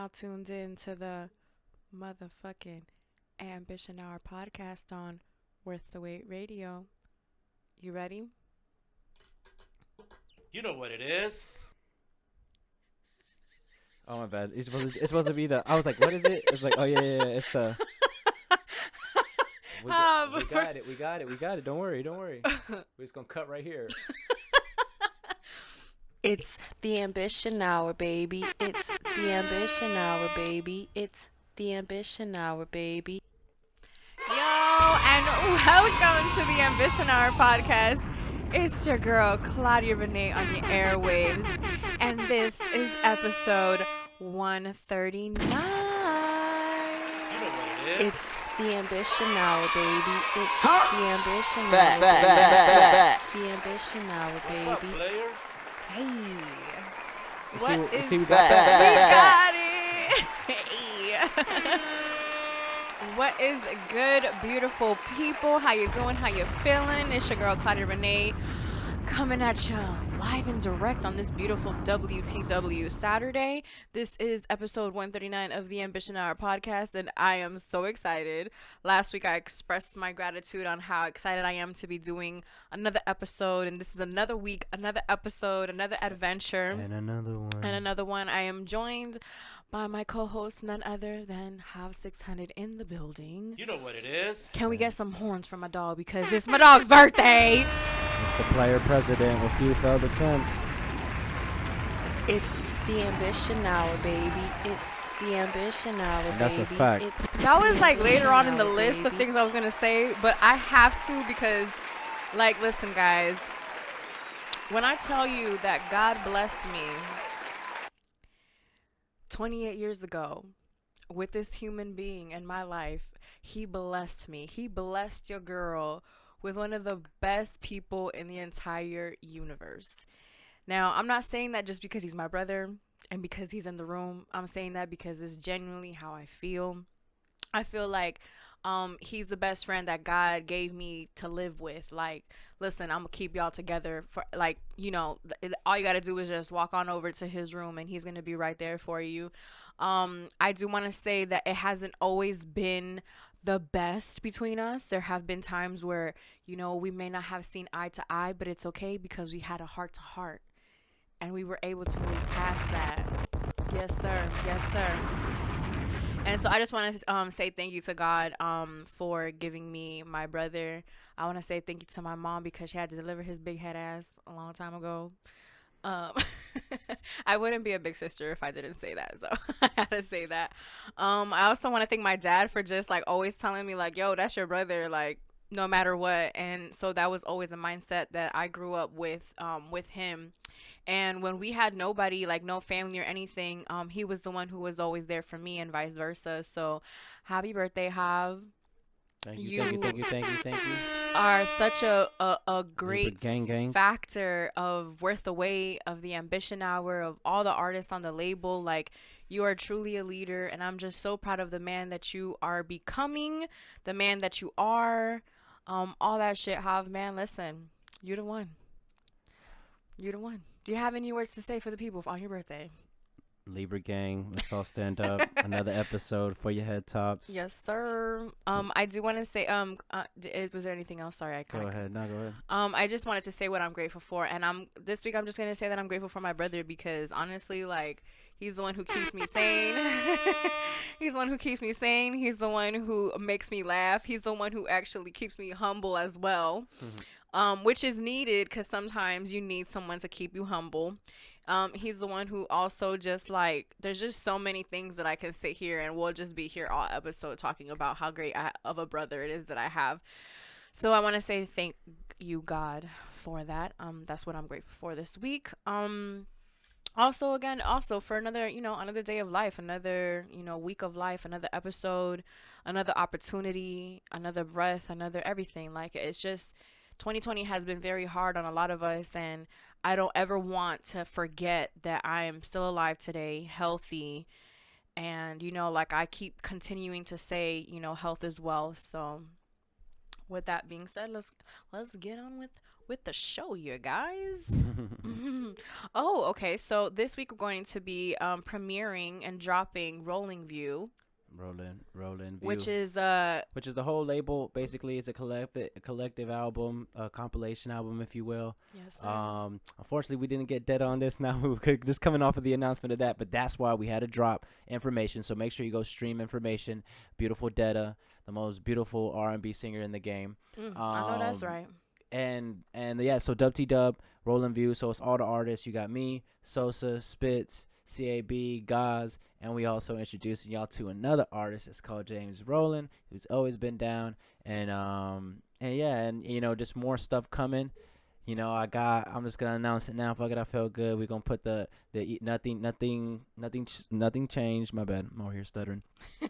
now tuned in to the motherfucking Ambition Hour podcast on Worth the Wait Radio. You ready? You know what it is. Oh my bad. It's supposed to be the. I was like, what is it? It's like, oh yeah. It's the. We got it. We got it. Don't worry. We're just gonna cut right here. It's the Ambition Hour, baby. It's the Ambition Hour, baby. It's the Ambition Hour, baby. Yo, and welcome to the Ambition Hour podcast. It's your girl, Claudia Renee, on the airwaves. And this is episode 139. You know what it is. It's the Ambition Hour, baby. It's the Ambition Hour, Back. baby. The Ambition Hour, What's up, baby. player? Hey. You What see, is we back. got We got it. Hey. What is good, beautiful people? How you doing? How you feeling? It's your girl Claudia Renee coming at you live and direct on this beautiful WTW Saturday. This is episode 139 of the Ambition Hour podcast, and I am so excited. Last week I expressed my gratitude on how excited I am to be doing another episode, and this is another week, another episode, another adventure. and another one. I am joined by my co-host, none other than Have 600 in the building. You know what it is. Can we get some horns from my dog because it's my dog's birthday? It's the player president with few failed attempts. It's the Ambition Hour, baby. It's the Ambition Hour, baby. That's a fact. That was like later on in the list of things I was gonna say, but I have to because, like, listen, guys. When I tell you that God blessed me 28 years ago with this human being in my life, he blessed me. He blessed your girl with one of the best people in the entire universe. Now, I'm not saying that just because he's my brother and because he's in the room. I'm saying that because it's genuinely how I feel. I feel like he's the best friend that God gave me to live with. Like, listen, I'm gonna keep y'all together for, like, you know, all you gotta do is just walk on over to his room and he's gonna be right there for you. I do want to say that it hasn't always been the best between us. There have been times where, you know, we may not have seen eye to eye, but it's okay because we had a heart to heart and we were able to move past that. Yes, sir. Yes, sir. And so I just want to say thank you to God for giving me my brother. I want to say thank you to my mom because she had to deliver his big head ass a long time ago. I wouldn't be a big sister if I didn't say that, so I had to say that. I also want to thank my dad for just like always telling me like, yo, that's your brother, like no matter what. And so that was always the mindset that I grew up with him. And when we had nobody, like no family or anything, he was the one who was always there for me and vice versa. So happy birthday, Hav. Thank you. Are such a great gang. factor of Worth the Wait, of the Ambition Hour, of all the artists on the label. Like, you are truly a leader, and I'm just so proud of the man that you are becoming, the man that you are, all that shit. Hav, man, listen, you're the one. You're the one. Do you have any words to say for the people on your birthday? Libra gang, let's all stand up. Another episode for your head tops. Yes, sir. I do want to say, was there anything else? Sorry, Go ahead. I just wanted to say what I'm grateful for, and this week I'm just gonna say that I'm grateful for my brother because honestly, like, he's the one who keeps me sane. He's the one who keeps me sane. He's the one who makes me laugh. He's the one who actually keeps me humble as well, which is needed because sometimes you need someone to keep you humble. He's the one who also just like, there's just so many things that I can sit here and we'll just be here all episode talking about how great of a brother it is that I have. So I want to say thank you, God, for that. That's what I'm grateful for this week. Also for another day of life, another, week of life, another episode, another opportunity, another breath, another everything. Like, it's just 2020 has been very hard on a lot of us, and I don't ever want to forget that I am still alive today, healthy, and like I keep continuing to say, health is wealth. So with that being said, let's get on with with the show, you guys. Oh, okay. So this week we're going to be premiering and dropping Rolling View, Rolling View, which is which is the whole label. Basically, it's a collective album, a compilation album, if you will. yes, sir. Unfortunately, we didn't get dead on this. Now we're just coming off of the announcement of that, but that's why we had to drop information. So make sure you go stream information. Beautiful Detta, the most beautiful R&B singer in the game. I know that's Um, right. and yeah, so Dub T Dub, Rolling View. So it's all the artists. You got me, Sosa, Spitz, CAB, Gaz, and we also introducing y'all to another artist. It's called James Rowland, who's always been down, and yeah, and just more stuff coming. I'm just gonna announce it now. Fuck it, I feel good. We're gonna put nothing changed. My bad, I'm over here stuttering.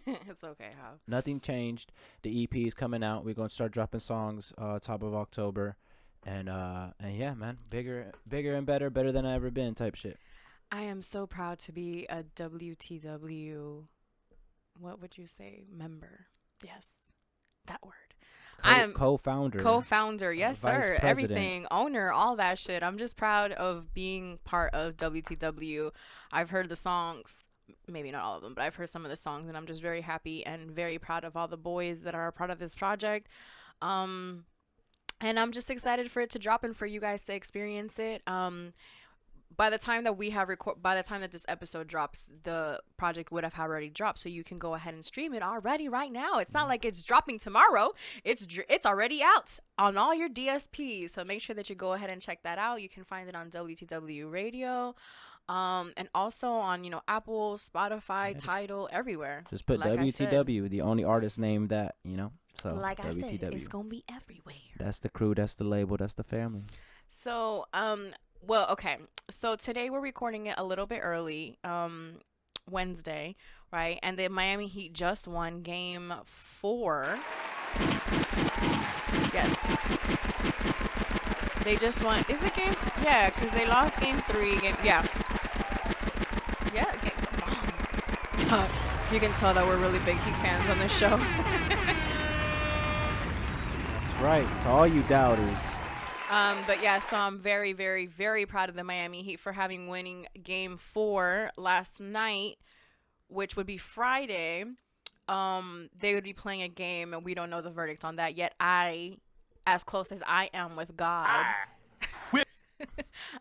It's okay, how? Nothing changed. The EP is coming out. We're gonna start dropping songs top of October, and yeah, man, bigger and better than I ever been type shit. I am so proud to be a WTW, what would you say, member? Yes, that word. I am Co-founder. co-founder, yes, Vice sir. president. Everything, owner, all that shit. I'm just proud of being part of WTW. I've heard the songs, maybe not all of them, but I've heard some of the songs, and I'm just very happy and very proud of all the boys that are a part of this project. And I'm just excited for it to drop and for you guys to experience it. By the time that by the time that this episode drops, the project would have already dropped, so you can go ahead and stream it already right now. It's not like it's dropping tomorrow. It's already out on all your DSPs, so make sure that you go ahead and check that out. You can find it on WTW Radio, and also on Apple, Spotify, Yeah, Tidal, everywhere. Just put Like I said. WTW, the only artist name that, So Like I said, WTW. it's gonna be everywhere. That's the crew, that's the label, that's the family. So, well, okay. So today we're recording it a little bit early, Wednesday, right? And the Miami Heat just won game 4. Yes. They just won. Is it game? Yeah, because they lost game 3. Yeah. Yeah, bombs. You can tell that we're really big Heat fans on this show. That's right. To all you doubters. But yeah, so I'm very, very, very proud of the Miami Heat for having winning game 4 last night, which would be Friday. They would be playing a game, and we don't know the verdict on that yet. As close as I am with God,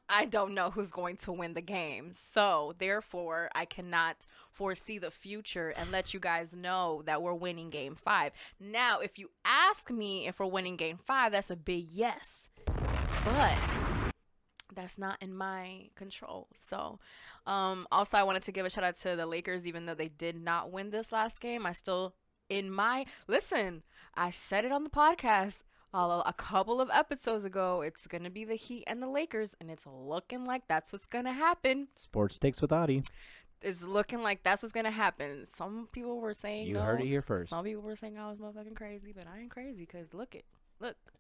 I don't know who's going to win the game. So therefore, I cannot foresee the future and let you guys know that we're winning game 5. Now, if you ask me if we're winning game 5, that's a big yes. But that's not in my control. So, also I wanted to give a shout out to the Lakers, even though they did not win this last game. I said it on the podcast a couple of episodes ago. It's going to be the Heat and the Lakers, and it's looking like that's what's going to happen. Sports Sticks with Adi. It's looking like that's what's going to happen. Some people were saying You heard it here first. Some people were saying I was motherfucking crazy, but I ain't crazy because look,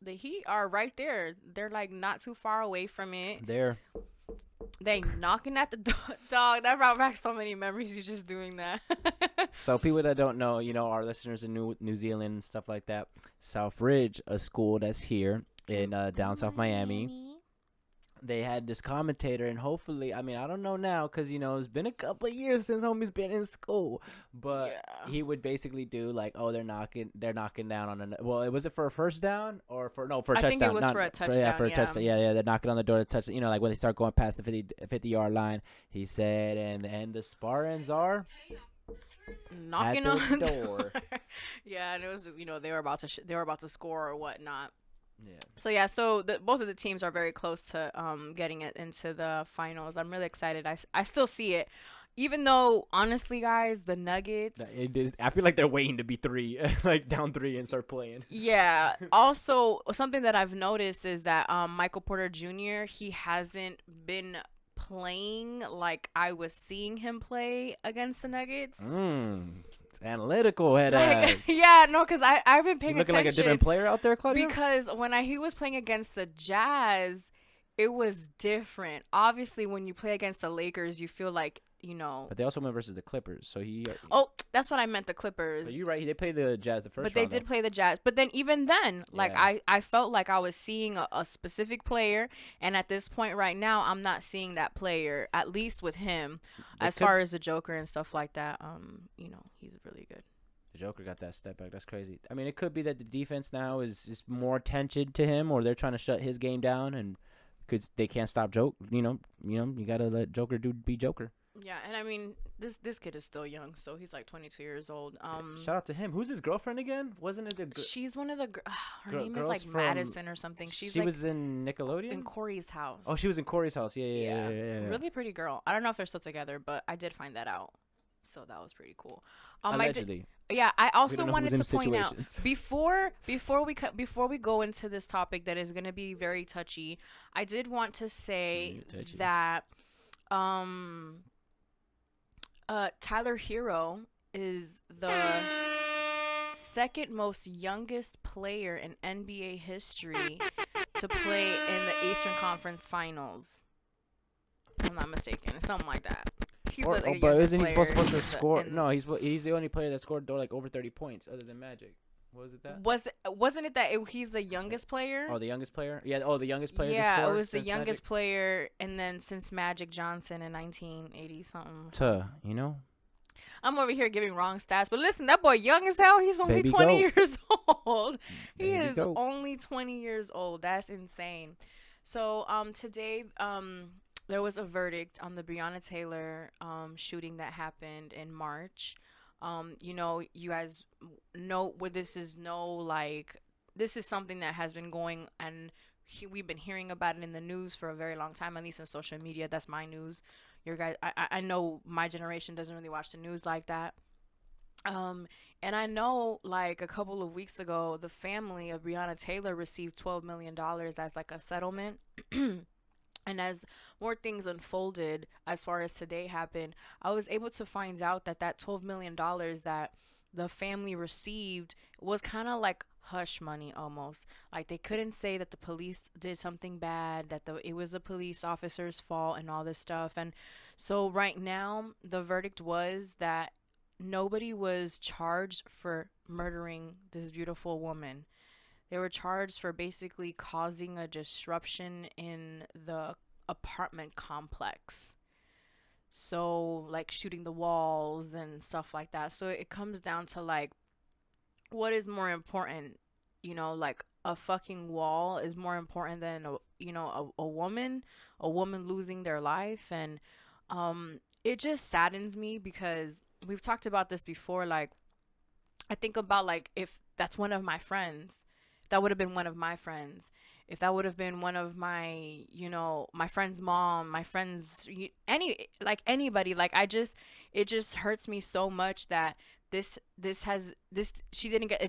the Heat are right there. They're like not too far away from it. They knocking at the dog. That brought back so many memories. You just doing that. So people that don't know, our listeners in New Zealand and stuff like that, South Ridge, a school that's here in down South Miami. They had this commentator, and hopefully, I don't know now because it's been a couple of years since homie's been in school, but Yeah. he would basically do like, oh, they're knocking down on was it for a first down or for a touchdown? I think it was for a touchdown. For a touchdown. Yeah, they're knocking on the door to touch. Like when they start going past the 50-yard line, he said, and the Spartans are knocking at on the the door. Yeah, and it was just they were about to score or whatnot. Yeah. So yeah, both of the teams are very close to getting it into the finals. I'm really excited. I still see it, even though honestly, guys, the Nuggets. I feel like they're waiting to be 3, like down 3 and start playing. Yeah. Also, something that I've noticed is that Michael Porter Jr. he hasn't been playing like I was seeing him play against the Nuggets. It's analytical head ass. Yeah, no, because I've been paying Looking attention. like a different player out there, Claudia? Because when he was playing against the Jazz, it was different. Obviously, when you play against the Lakers, you feel like But they also went versus the Clippers, so he. Oh, that's what I meant, the Clippers. But you're right. They played the Jazz the first But they round. did play the Jazz. But then even then, like Yeah. I felt like I was seeing a specific player, and at this point right now, I'm not seeing that player. At least with him, as far as the Joker and stuff like that. He's really good. The Joker got that step back. That's crazy. I mean, it could be that the defense now is just more attention to him, or they're trying to shut his game down, and because they can't stop Joker. You gotta let Joker be Joker. Yeah, and I mean, this kid is still young, so he's like 22 years old. Shout out to him. Who's his girlfriend again? Wasn't it the? She's one of the. Her name is girls like from- Madison or something. She was in Nickelodeon. in Corey's house. Oh, she was in Corey's house. Yeah. Really pretty girl. I don't know if they're still together, but I did find that out, so that was pretty cool. Allegedly. I also don't know wanted who's to in point out situations. before we go into this topic that is going to be very touchy, I did want to say that Tyler Hero is the second most youngest player in NBA history to play in the Eastern Conference Finals. If I'm not mistaken, something like that. But isn't he supposed to score? No, he's the only player that scored like over 30 points other than Magic. Was it that? Wasn't it that he's the youngest player? Oh, the youngest player? Yeah. Oh, the youngest player. Yeah, to score it was the since youngest Magic? player, and then since Magic Johnson in 1980 something. I'm over here giving wrong stats, but listen, that boy young as hell. He's only Baby 20 goat. years old. He Baby is goat. only 20 years old. That's insane. So today there was a verdict on the Breonna Taylor shooting that happened in March. You guys know what this is. This is something that has been going, and we've been hearing about it in the news for a very long time, at least in social media. That's my news. Your guys, I know my generation doesn't really watch the news like that. And I know, like, a couple of weeks ago, the family of Breonna Taylor received $12 million as like a settlement. And as more things unfolded, as far as today happened, I was able to find out that $12 million that the family received was kind of like hush money almost. Like, they couldn't say that the police did something bad, that it was the police officer's fault and all this stuff. And so right now, the verdict was that nobody was charged for murdering this beautiful woman. They were charged for basically causing a disruption in the apartment complex. So, like, shooting the walls and stuff like that. So it comes down to, like, what is more important? Like, a fucking wall is more important than a woman losing their life. And it just saddens me because we've talked about this before. Like, I think about, like, if that's one of my friends, that would have been one of my friends. If that would have been one of my, my friend's mom, my friends, anybody, like, it just hurts me so much that it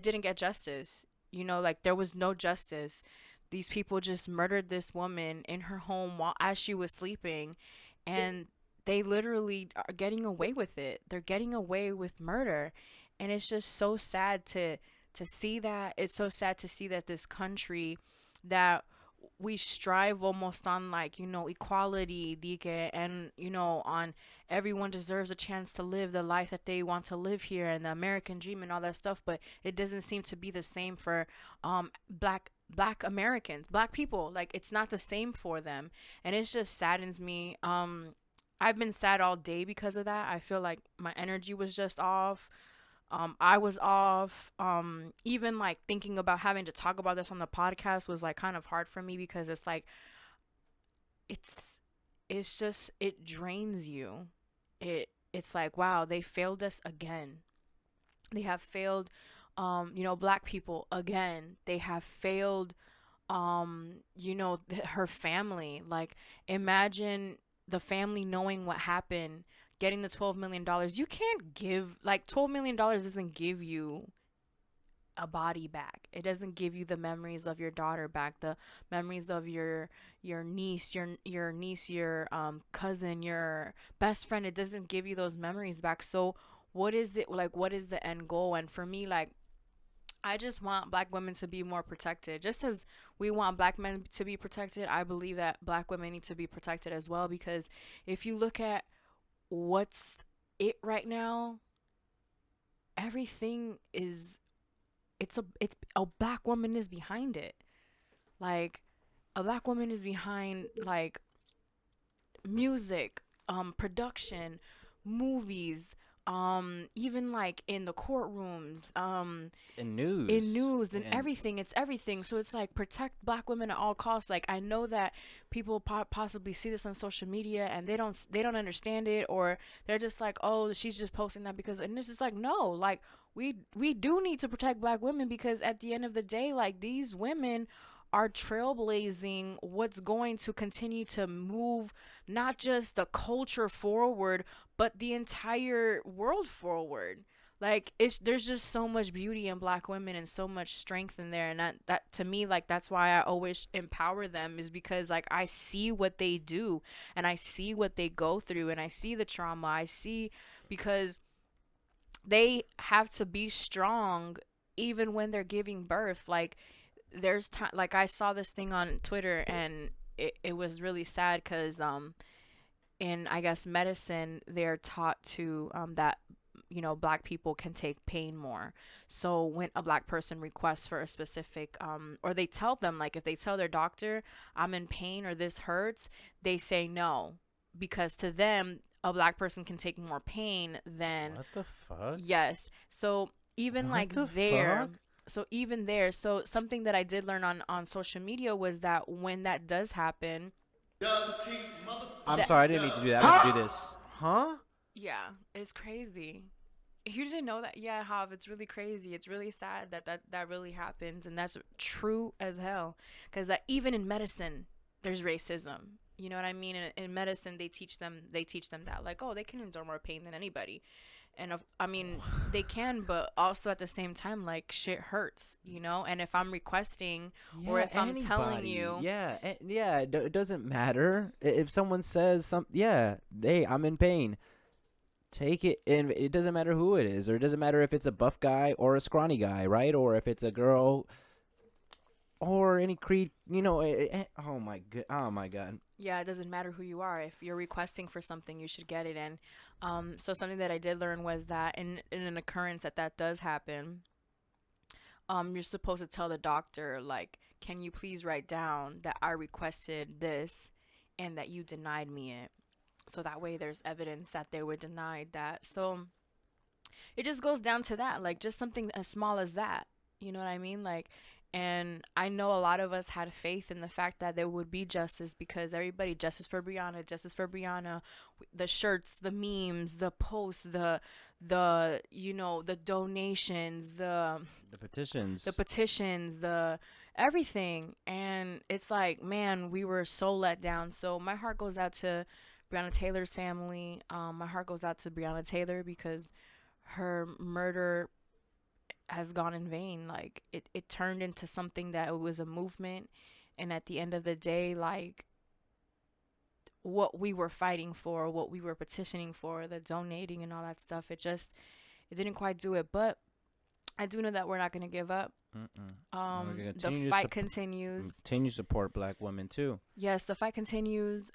didn't get justice. Like, there was no justice. These people just murdered this woman in her home as she was sleeping, and they literally are getting away with it. They're getting away with murder, and it's just so sad to see that. It's so sad to see that this country that we strive almost on, like, equality, Dike, and, on everyone deserves a chance to live the life that they want to live here, and the American dream and all that stuff, but it doesn't seem to be the same for black Americans, black people. Like, it's not the same for them, and it just saddens me. I've been sad all day because of that. I feel like my energy was just off. I was off. Even, like, thinking about having to talk about this on the podcast was, like, kind of hard for me because it's like, it's just, it drains you. It's like, wow, they failed us again. They have failed, black people again. They have failed, her family. Like, imagine the family knowing what happened, getting the $12 million. You can't give, like, $12 million doesn't give you a body back. It doesn't give you the memories of your daughter back, the memories of your niece, your cousin, your best friend. It doesn't give you those memories back. So what is it, like, what is the end goal? And for me, like, I just want black women to be more protected. Just as we want black men to be protected, I believe that black women need to be protected as well, because if you look at what's it right now, everything is, it's a black woman is behind it. Like, a black woman is behind, like, music, production, movies, even like in the courtrooms, In in news news and and everything. It's everything. So it's like, protect black women at all costs. Like, I know that people possibly see this on social media and they don't understand it, or they're just like, oh, she's just posting that because, and it's just like, no, like, we do need to protect black women, because at the end of the day, like, these women are trailblazing what's going to continue to move not just the culture forward, but the entire world forward. Like, it's, there's just so much beauty in black women and so much strength in there, and that to me, like, that's why I always empower them, is because, like, I see what they do, and I see what they go through, and I see the trauma. I see, because they have to be strong even when they're giving birth. Like, there's time, like, I saw this thing on Twitter, and it was really sad, because in, I guess, medicine, they're taught to, that, black people can take pain more. So when a black person requests for a specific, or they tell them, like, if they tell their doctor, I'm in pain or this hurts, they say no, because to them, a black person can take more pain than, what the fuck? yes. So even What like the there, fuck? so something that I did learn on social media was that when that does happen, I'm that, sorry, I didn't mean to do that. I meant to do this. Huh? yeah, it's crazy. You didn't know that? Yeah, Hav, it's really crazy. It's really sad that really happens, and that's true as hell. Because that, even in medicine, there's racism. You know what I mean? In medicine, they teach them that, like, oh, they can endure more pain than anybody, and I mean, they can, but also at the same time, like, shit hurts, And if I'm requesting, or Yeah, if I'm telling anybody. you, Yeah, yeah. It doesn't matter if someone says some. Yeah, hey, I'm in pain. Take it, and it doesn't matter who it is, or it doesn't matter if it's a buff guy or a scrawny guy, right? Or if it's a girl or any creed. Oh my god. Oh my god. yeah, it doesn't matter who you are. If you're requesting for something, you should get it. And so something that I did learn was that in an occurrence that does happen, you're supposed to tell the doctor, like, can you please write down that I requested this and that you denied me it. So that way there's evidence that they were denied that. So it just goes down to that, like, just something as small as that. You know what I mean? Like, and I know a lot of us had faith in the fact that there would be justice, because everybody, justice for Breonna, the shirts, the memes, the posts, the donations, The petitions. the everything. And it's like, man, we were so let down. So my heart goes out to Breonna Taylor's family. My heart goes out to Breonna Taylor, because her murder has gone in vain. Like, it turned into something that it was a movement. And at the end of the day, like, what we were fighting for, what we were petitioning for, the donating and all that stuff, it didn't quite do it. But I do know that we're not going to give up. And we're gonna The continue fight continues. continue to support black women too. Yes, the fight continues.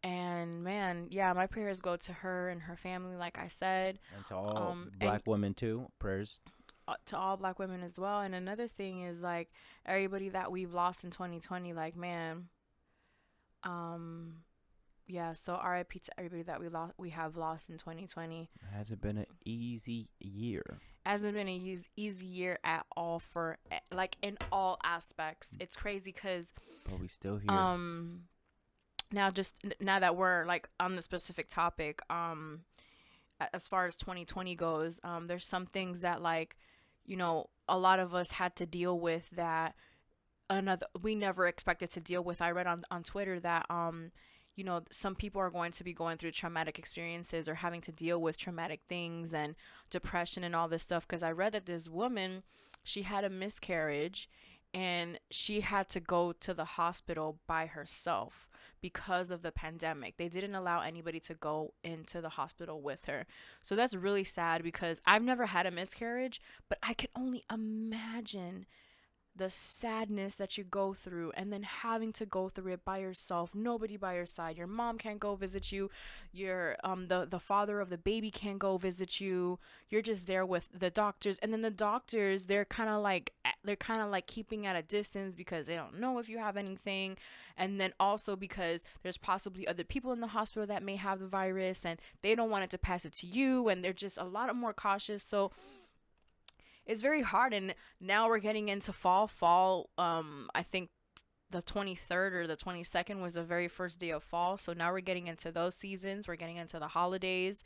And man, yeah, my prayers go to her and her family, like I said, And to all and black women too, prayers. to all black women as well. And another thing is, like, everybody that we've lost in 2020, like, man, um, yeah. So RIP to everybody that we have lost in 2020. It hasn't been an easy year. Hasn't been a easy year at all, for, like, in all aspects. It's crazy, because But we still here. now, just now that we're, like, on the specific topic, as far as 2020 goes, there's some things that, like, a lot of us had to deal with that another we never expected to deal with. I read on Twitter that some people are going to be going through traumatic experiences, or having to deal with traumatic things and depression and all this stuff, because I read that this woman, she had a miscarriage, and she had to go to the hospital by herself because of the pandemic. They didn't allow anybody to go into the hospital with her. So that's really sad, because I've never had a miscarriage, but I can only imagine the sadness that you go through, and then having to go through it by yourself, nobody by your side. Your mom can't go visit you, your the father of the baby can't go visit you. You're just there with the doctors, and then the doctors, they're kind of like keeping at a distance because they don't know if you have anything, and then also because there's possibly other people in the hospital that may have the virus, and they don't want it to pass it to you, and they're just a lot more cautious. So it's very hard. And now we're getting into fall. I think the 23rd or the 22nd was the very first day of fall. So now we're getting into those seasons. We're getting into the holidays.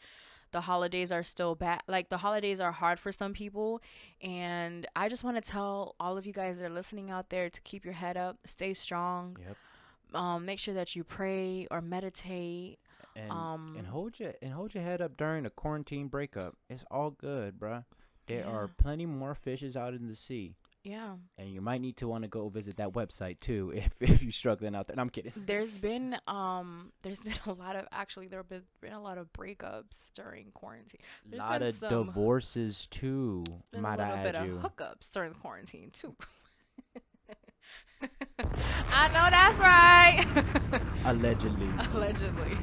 The holidays are still bad. Like, the holidays are hard for some people. And I just want to tell all of you guys that are listening out there to keep your head up, stay strong. Yep. Make sure that you pray or meditate. And hold your head up during the quarantine breakup. It's all good, bruh. There Yeah. are plenty more fishes out in the sea. Yeah. And you might need to want to go visit that website too if you're struggling out there. No, I'm kidding. There's been a lot of been a lot of breakups during quarantine. A There's lot been of some, divorces too. there's been Might a little I bit add of you. hookups during quarantine too. I know that's right. Allegedly. Allegedly.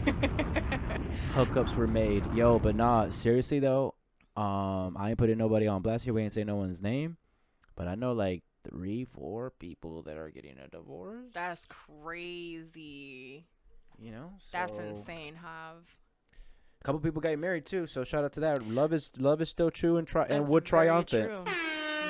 Hookups were made. Yo, but nah, seriously though, I ain't putting nobody on blast here. We ain't say no one's name. But I know like 3-4 people that are getting a divorce. That's crazy. You know? That's So, insane, Hav. a couple people got married too, so shout out to that. Love is still true and That's would very triumphant. true.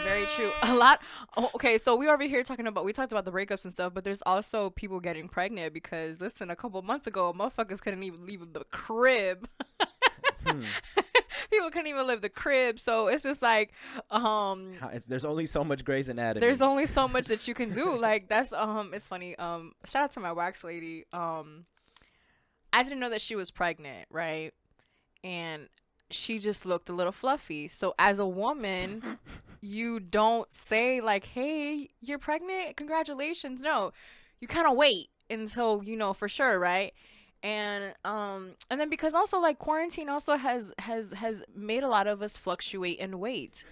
Very true. A lot. Oh, okay, so we over here we talked about the breakups and stuff, but there's also people getting pregnant because, listen, a couple months ago, motherfuckers couldn't even leave the crib. People couldn't even leave the crib, so it's just like, There's only so much Grey's Anatomy. there's only so much that you can do. Like, that's it's funny. Shout out to my wax lady. I didn't know that she was pregnant, right? And she just looked a little fluffy. So as a woman, you don't say like, "Hey, you're pregnant? Congratulations." No. You kind of wait until you know for sure, right? And then because also like quarantine also has made a lot of us fluctuate in weight.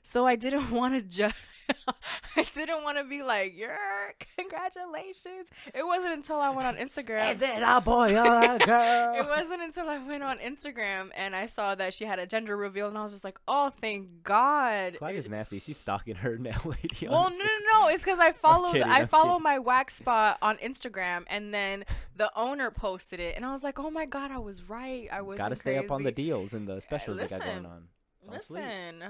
So I didn't want to judge. I didn't want to be like, congratulations. It wasn't until I went on Instagram. Is it a boy or a girl? It wasn't until I went on Instagram and I saw that she had a gender reveal, and I was just like, oh, thank God. Claudia's nasty. She's stalking her nail lady. Well, no. It's because I follow kidding. my wax spot on Instagram, and then the owner posted it, and I was like, oh my God, I was right. I was Gotta stay up on the deals and the specials they got going on. Listen,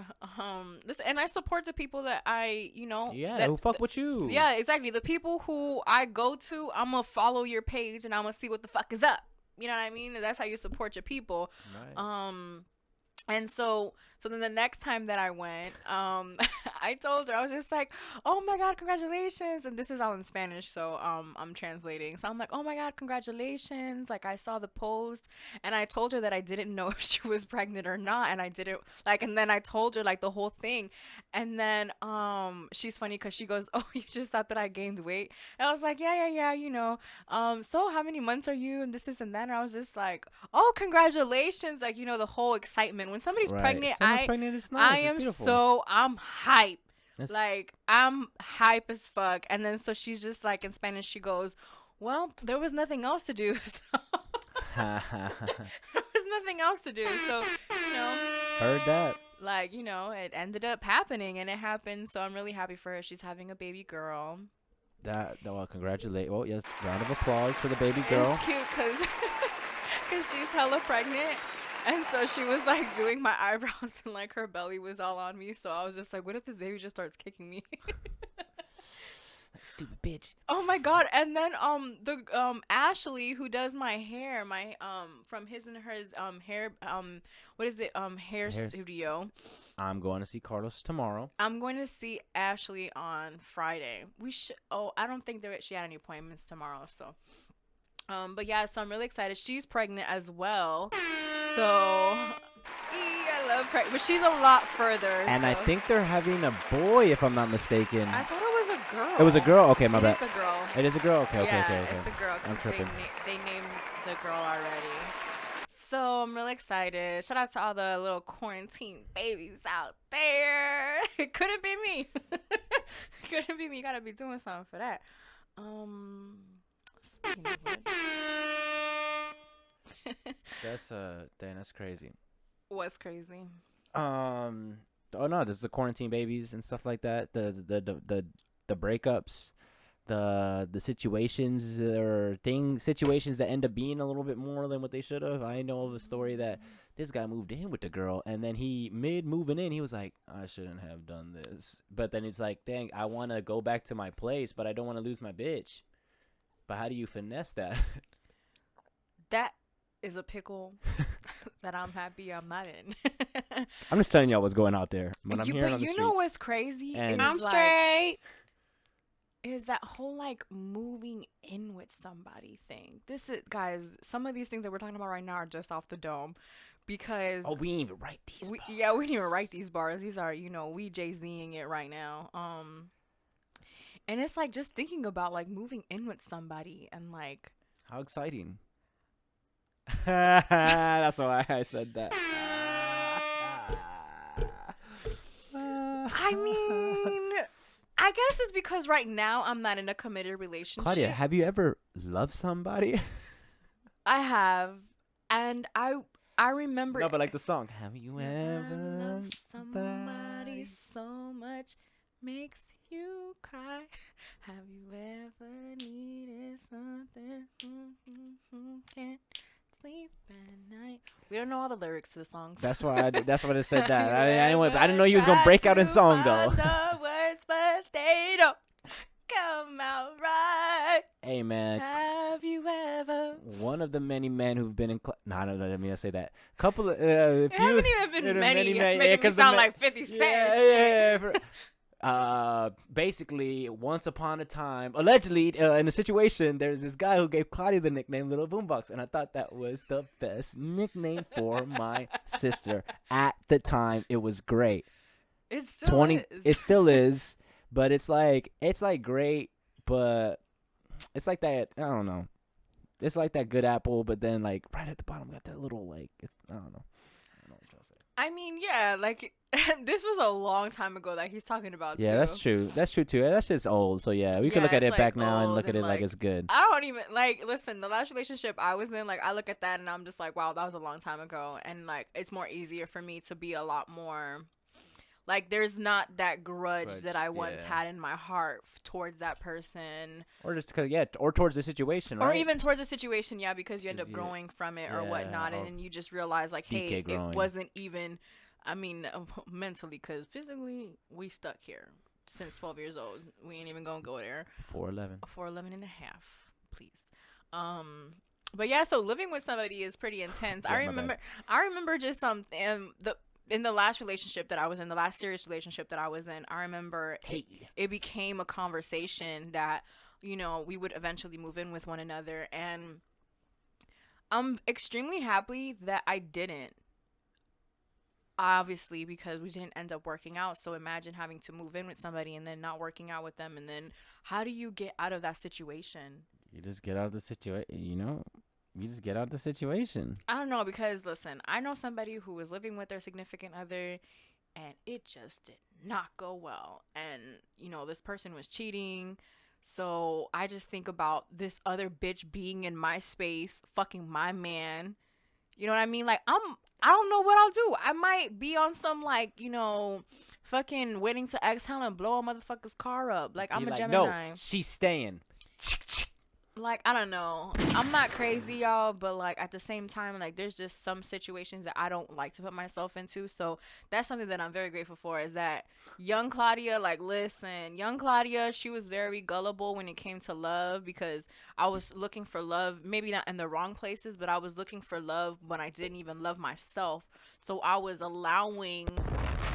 and I support the people that Yeah, who fuck with you? Yeah, exactly. The people who I go to, I'm gonna follow your page and I'm gonna see what the fuck is up. You know what I mean? That's how you support your people. Right. And so then the next time that I went, I told her, I was just like, oh my God, congratulations. And this is all in Spanish, so I'm translating. So I'm like, oh my God, congratulations. Like, I saw the post, and I told her that I didn't know if she was pregnant or not. And I didn't, like, and then I told her, like, the whole thing. And then she's funny because she goes, oh, you just thought that I gained weight? And I was like, yeah, you know. So how many months are you? And this and that. And I was just like, oh, congratulations. Like, you know, the whole excitement. When somebody's Right. pregnant, Someone's pregnant, it's nice. I It's am beautiful. I'm hype. That's- Like, I'm hype as fuck. And then so she's just like, in Spanish, she goes, well, there was nothing else to do. So there was nothing else to do. So, you know. Heard that. Like, you know, it ended up happening, and it happened. So I'm really happy for her. She's having a baby girl. Well, congratulate. Well, yes, round of applause for the baby girl. It's cute because she's hella pregnant. And so she was like doing my eyebrows, and like her belly was all on me. So I was just like, what if this baby just starts kicking me? Stupid bitch. Oh my God. And then Ashley, who does my hair, from his and hers hair what is it, hair studio. I'm going to see Carlos tomorrow. I'm going to see Ashley on Friday. I don't think she had any appointments tomorrow, so but yeah, so I'm really excited. She's pregnant as well. So I love pregnant, but she's a lot further. And I think they're having a boy, if I'm not mistaken. I thought it was a girl. It was a girl? Okay, my bad. It's a girl. It is a girl? Okay. Yeah, it's a girl. I'm 'Cause tripping. they named the girl already. So I'm really excited. Shout out to all the little quarantine babies out there. It couldn't be me. Couldn't be me. You gotta be doing something for that. Um, speaking of which, Dang, that's crazy. what's crazy? Oh no, there's the quarantine babies and stuff like that. The breakups, the situations that end up being a little bit more than what they should have. I know of a story that this guy moved in with the girl, and then he mid moving in, he was like, I shouldn't have done this. But then it's like, dang, I want to go back to my place, but I don't want to lose my bitch. But how do you finesse that? That is a pickle that I'm happy I'm not in. I'm just telling y'all what's going out there. What I'm you, hearing but on the you streets. know what's crazy? And- I'm Is, like, straight. is that whole like moving in with somebody thing. This is, guys, some of these things that we're talking about right now are just off the dome because Oh, we didn't even write these. we didn't even write these bars. These are, we Jay-Zing it right now. And it's like just thinking about like moving in with somebody and like How exciting. That's why I said that. I mean, I guess it's because right now I'm not in a committed relationship. Claudia, have you ever loved somebody? I have, and I remember. No, but like the song. Have you Never ever loved loved somebody so much makes you cry. Have you ever needed something? Can't sleep at night. We don't know all the lyrics to the songs. That's why. That's why I said that. Have you I didn't know you was ever gonna break out in tried song to though. find the words, but they don't come out right. Hey man, Have you ever? one of the many men who've been in. No, let me not say that. Couple of. It hasn't even been many. Making me sound like 50 Cent. Shit. Basically, once upon a time, allegedly, in a situation, there's this guy who gave Claudia the nickname Little Boombox, and I thought that was the best nickname for my sister. At the time, it was great. It still is. It still is, but it's like great, but it's like that. I don't know. It's like that good apple, but then like right at the bottom got that little like. I don't know. I don't know what y'all say. I mean, yeah, like this was a long time ago that he's talking about too. Yeah, that's true. That's true too. That shit's old. So yeah, we can look Yeah, at it it's, back like, now and old look at and, it like like, it's good. I don't even like listen, the last relationship I was in, like I look at that and I'm just like, wow, that was a long time ago, and like it's more easier for me to be a lot more like there's not that grudge that I once yeah. had in my heart towards that person. Or just cause or towards the situation, right? Or even towards the situation, yeah, because you end up 'Cause growing from it or yeah, whatnot, or and you just realize like, hey, DK growing. it wasn't even. I mean, mentally, because physically we stuck here since 12 years old. We ain't even gonna go there. 4'11". For 11 and a half, please. But yeah, so living with somebody is pretty intense. Yeah, my bad. I remember just in the last relationship that I was in, the last serious relationship that I was in, I remember it became a conversation that, we would eventually move in with one another, and I'm extremely happy that I didn't. Obviously, because we didn't end up working out. So imagine having to move in with somebody and then not working out with them, and then how do you get out of that situation? You just get out of the situation. You just get out of the situation. I don't know, because listen, I know somebody who was living with their significant other and it just did not go well. And, this person was cheating. So I just think about this other bitch being in my space, fucking my man. You know what I mean? Like, I don't know what I'll do. I might be on some, like, fucking waiting to exhale and blow a motherfucker's car up. Like, I'm a Gemini. No, she's staying. Like, I don't know. I'm not crazy, y'all, but, like, at the same time, like, there's just some situations that I don't like to put myself into. So that's something that I'm very grateful for, is that young Claudia, like, listen, young Claudia, she was very gullible when it came to love, because I was looking for love, maybe not in the wrong places, but I was looking for love when I didn't even love myself. So I was allowing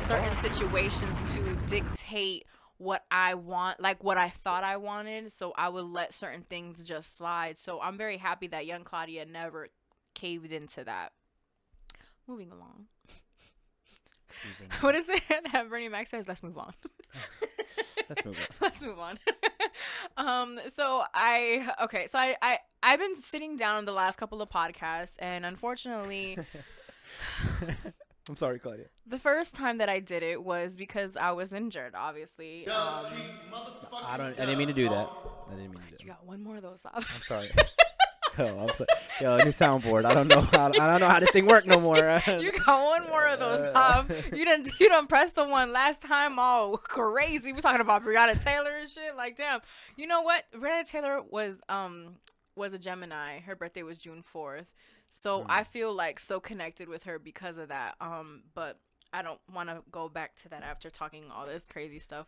certain situations to dictate what I want, like what I thought I wanted, so I would let certain things just slide. So I'm very happy that young Claudia never caved into that. Moving along. What is it that Bernie Mac says? Let's move on. Let's move on. Let's move on. I've been sitting down the last couple of podcasts, and unfortunately, I'm sorry, Claudia. the first time that I did it was because I was injured. Obviously, I didn't mean to do that. I didn't mean to do you that. got one more of those off. I'm sorry. I'm sorry. Yo, new soundboard. I don't know how this thing work no more. You got one more of those off. You done pressed the one last time all crazy. We're talking about Breonna Taylor and shit. Like, damn. You know what? Breonna Taylor was a Gemini. Her birthday was June 4th. So I feel like so connected with her because of that. But I don't want to go back to that after talking all this crazy stuff.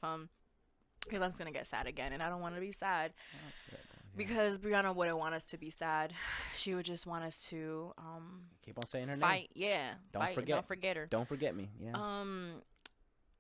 Because I'm just gonna get sad again, and I don't want to be sad. Because Breonna wouldn't want us to be sad. She would just want us to keep on saying her fight. name. Yeah. Don't fight. forget. Don't forget her. Don't forget me. Yeah.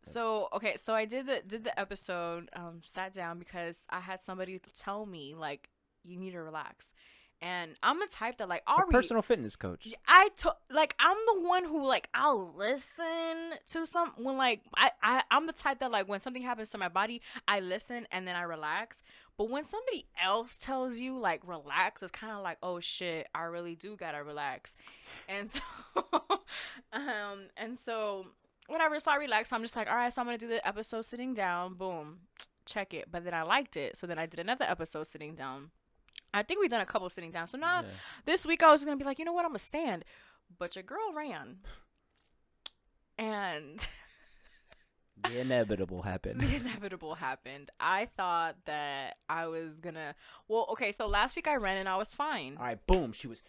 So I did the episode, sat down because I had somebody tell me like you need to relax. And I'm the type that like A personal fitness coach. I'm the one who like I'll listen to when like I'm the type that like when something happens to my body I listen and then I relax. But when somebody else tells you like relax, it's kind of like, oh shit, I really do gotta relax. And so whatever, so I relaxed. So I'm just like, all right, so I'm gonna do the episode sitting down. Boom, check it. But then I liked it, so then I did another episode sitting down. I think we've done a couple sitting down. So now this week I was gonna be like, you know what, I'm gonna stand. But your girl ran, and the inevitable happened. The inevitable happened. I thought that I was gonna. Well, okay. So last week I ran and I was fine. All right, boom. She was.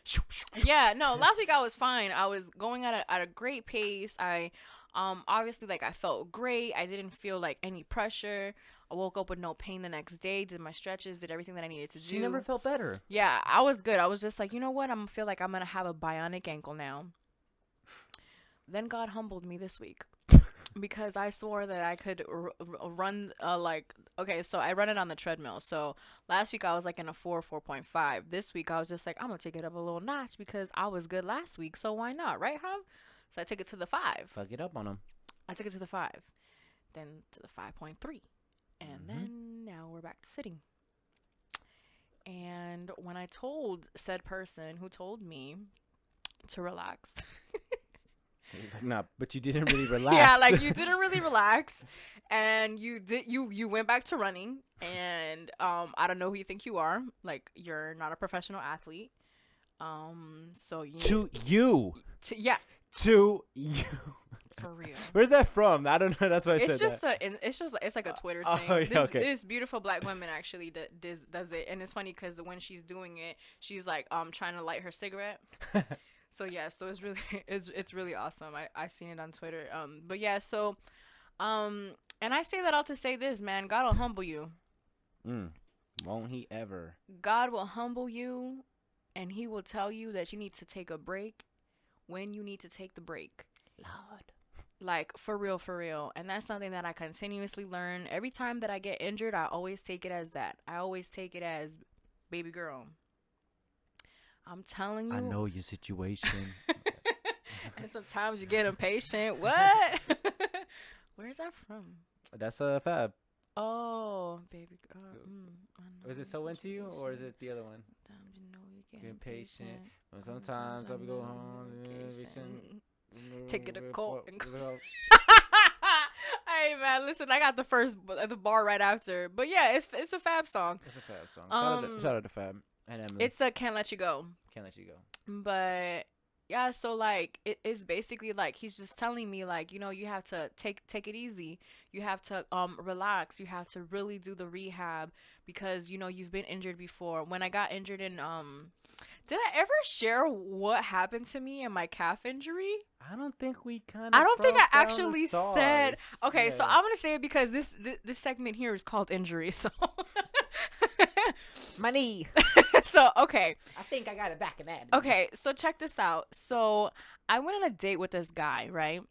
Yeah, no. Last week I was fine. I was going at a great pace. I obviously like I felt great. I didn't feel like any pressure. I woke up with no pain the next day. Did my stretches. Did everything that I needed to do. She never felt better. Yeah, I was good. I was just like, you know what? Feel like I'm gonna have a bionic ankle now. Then God humbled me this week. Because I swore that I could run so I run it on the treadmill. So last week I was like in a 4.5. This week I was just like, I'm gonna take it up a little notch because I was good last week, so why not, right, Hav? So I took it to the 5. Fuck it up on them. I took it to the 5, then to the 5.3, and then now we're back to sitting. And when I told said person who told me to relax. He was like, nah, but you didn't really relax. Yeah, like you didn't really relax, and you went back to running, and I don't know who you think you are. Like you're not a professional athlete. So you to you. For real. Where's that from? I don't know. That's why I said that. It's like a Twitter thing. Yeah, okay. This beautiful black woman actually does it, and it's funny because when she's doing it, she's like trying to light her cigarette. So yeah, so it's really it's really awesome. I've seen it on Twitter. But yeah, so and I say that all to say this, man. God will humble you. Won't he ever? God will humble you, and he will tell you that you need to take a break when you need to take the break. Lord. Like for real. And that's something that I continuously learn. Every time that I get injured, I always take it as that. I always take it as, baby girl, I'm telling you. I know your situation. And sometimes you get impatient. What? Where's that from? That's a Fab. Oh, baby girl. Was it So Into You, or is it the other one? Sometimes you know you get impatient. Sometimes I'll be going home. Take it to court. Hey man, listen, I got the bar right after. But yeah, it's a Fab song. It's a Fab song. Shout out to Fab and Emily. It's a Can't Let You Go. Can't Let You Go. But yeah, so like it's basically like he's just telling me like, you know, you have to take it easy. You have to relax. You have to really do the rehab because you know you've been injured before. When I got injured in did I ever share what happened to me in my calf injury? I don't think we I don't think I actually said. Okay, yeah, so I'm gonna say it because this segment here is called injury. So my knee. So okay. I think I got it back in that. Okay, so check this out. So I went on a date with this guy, right?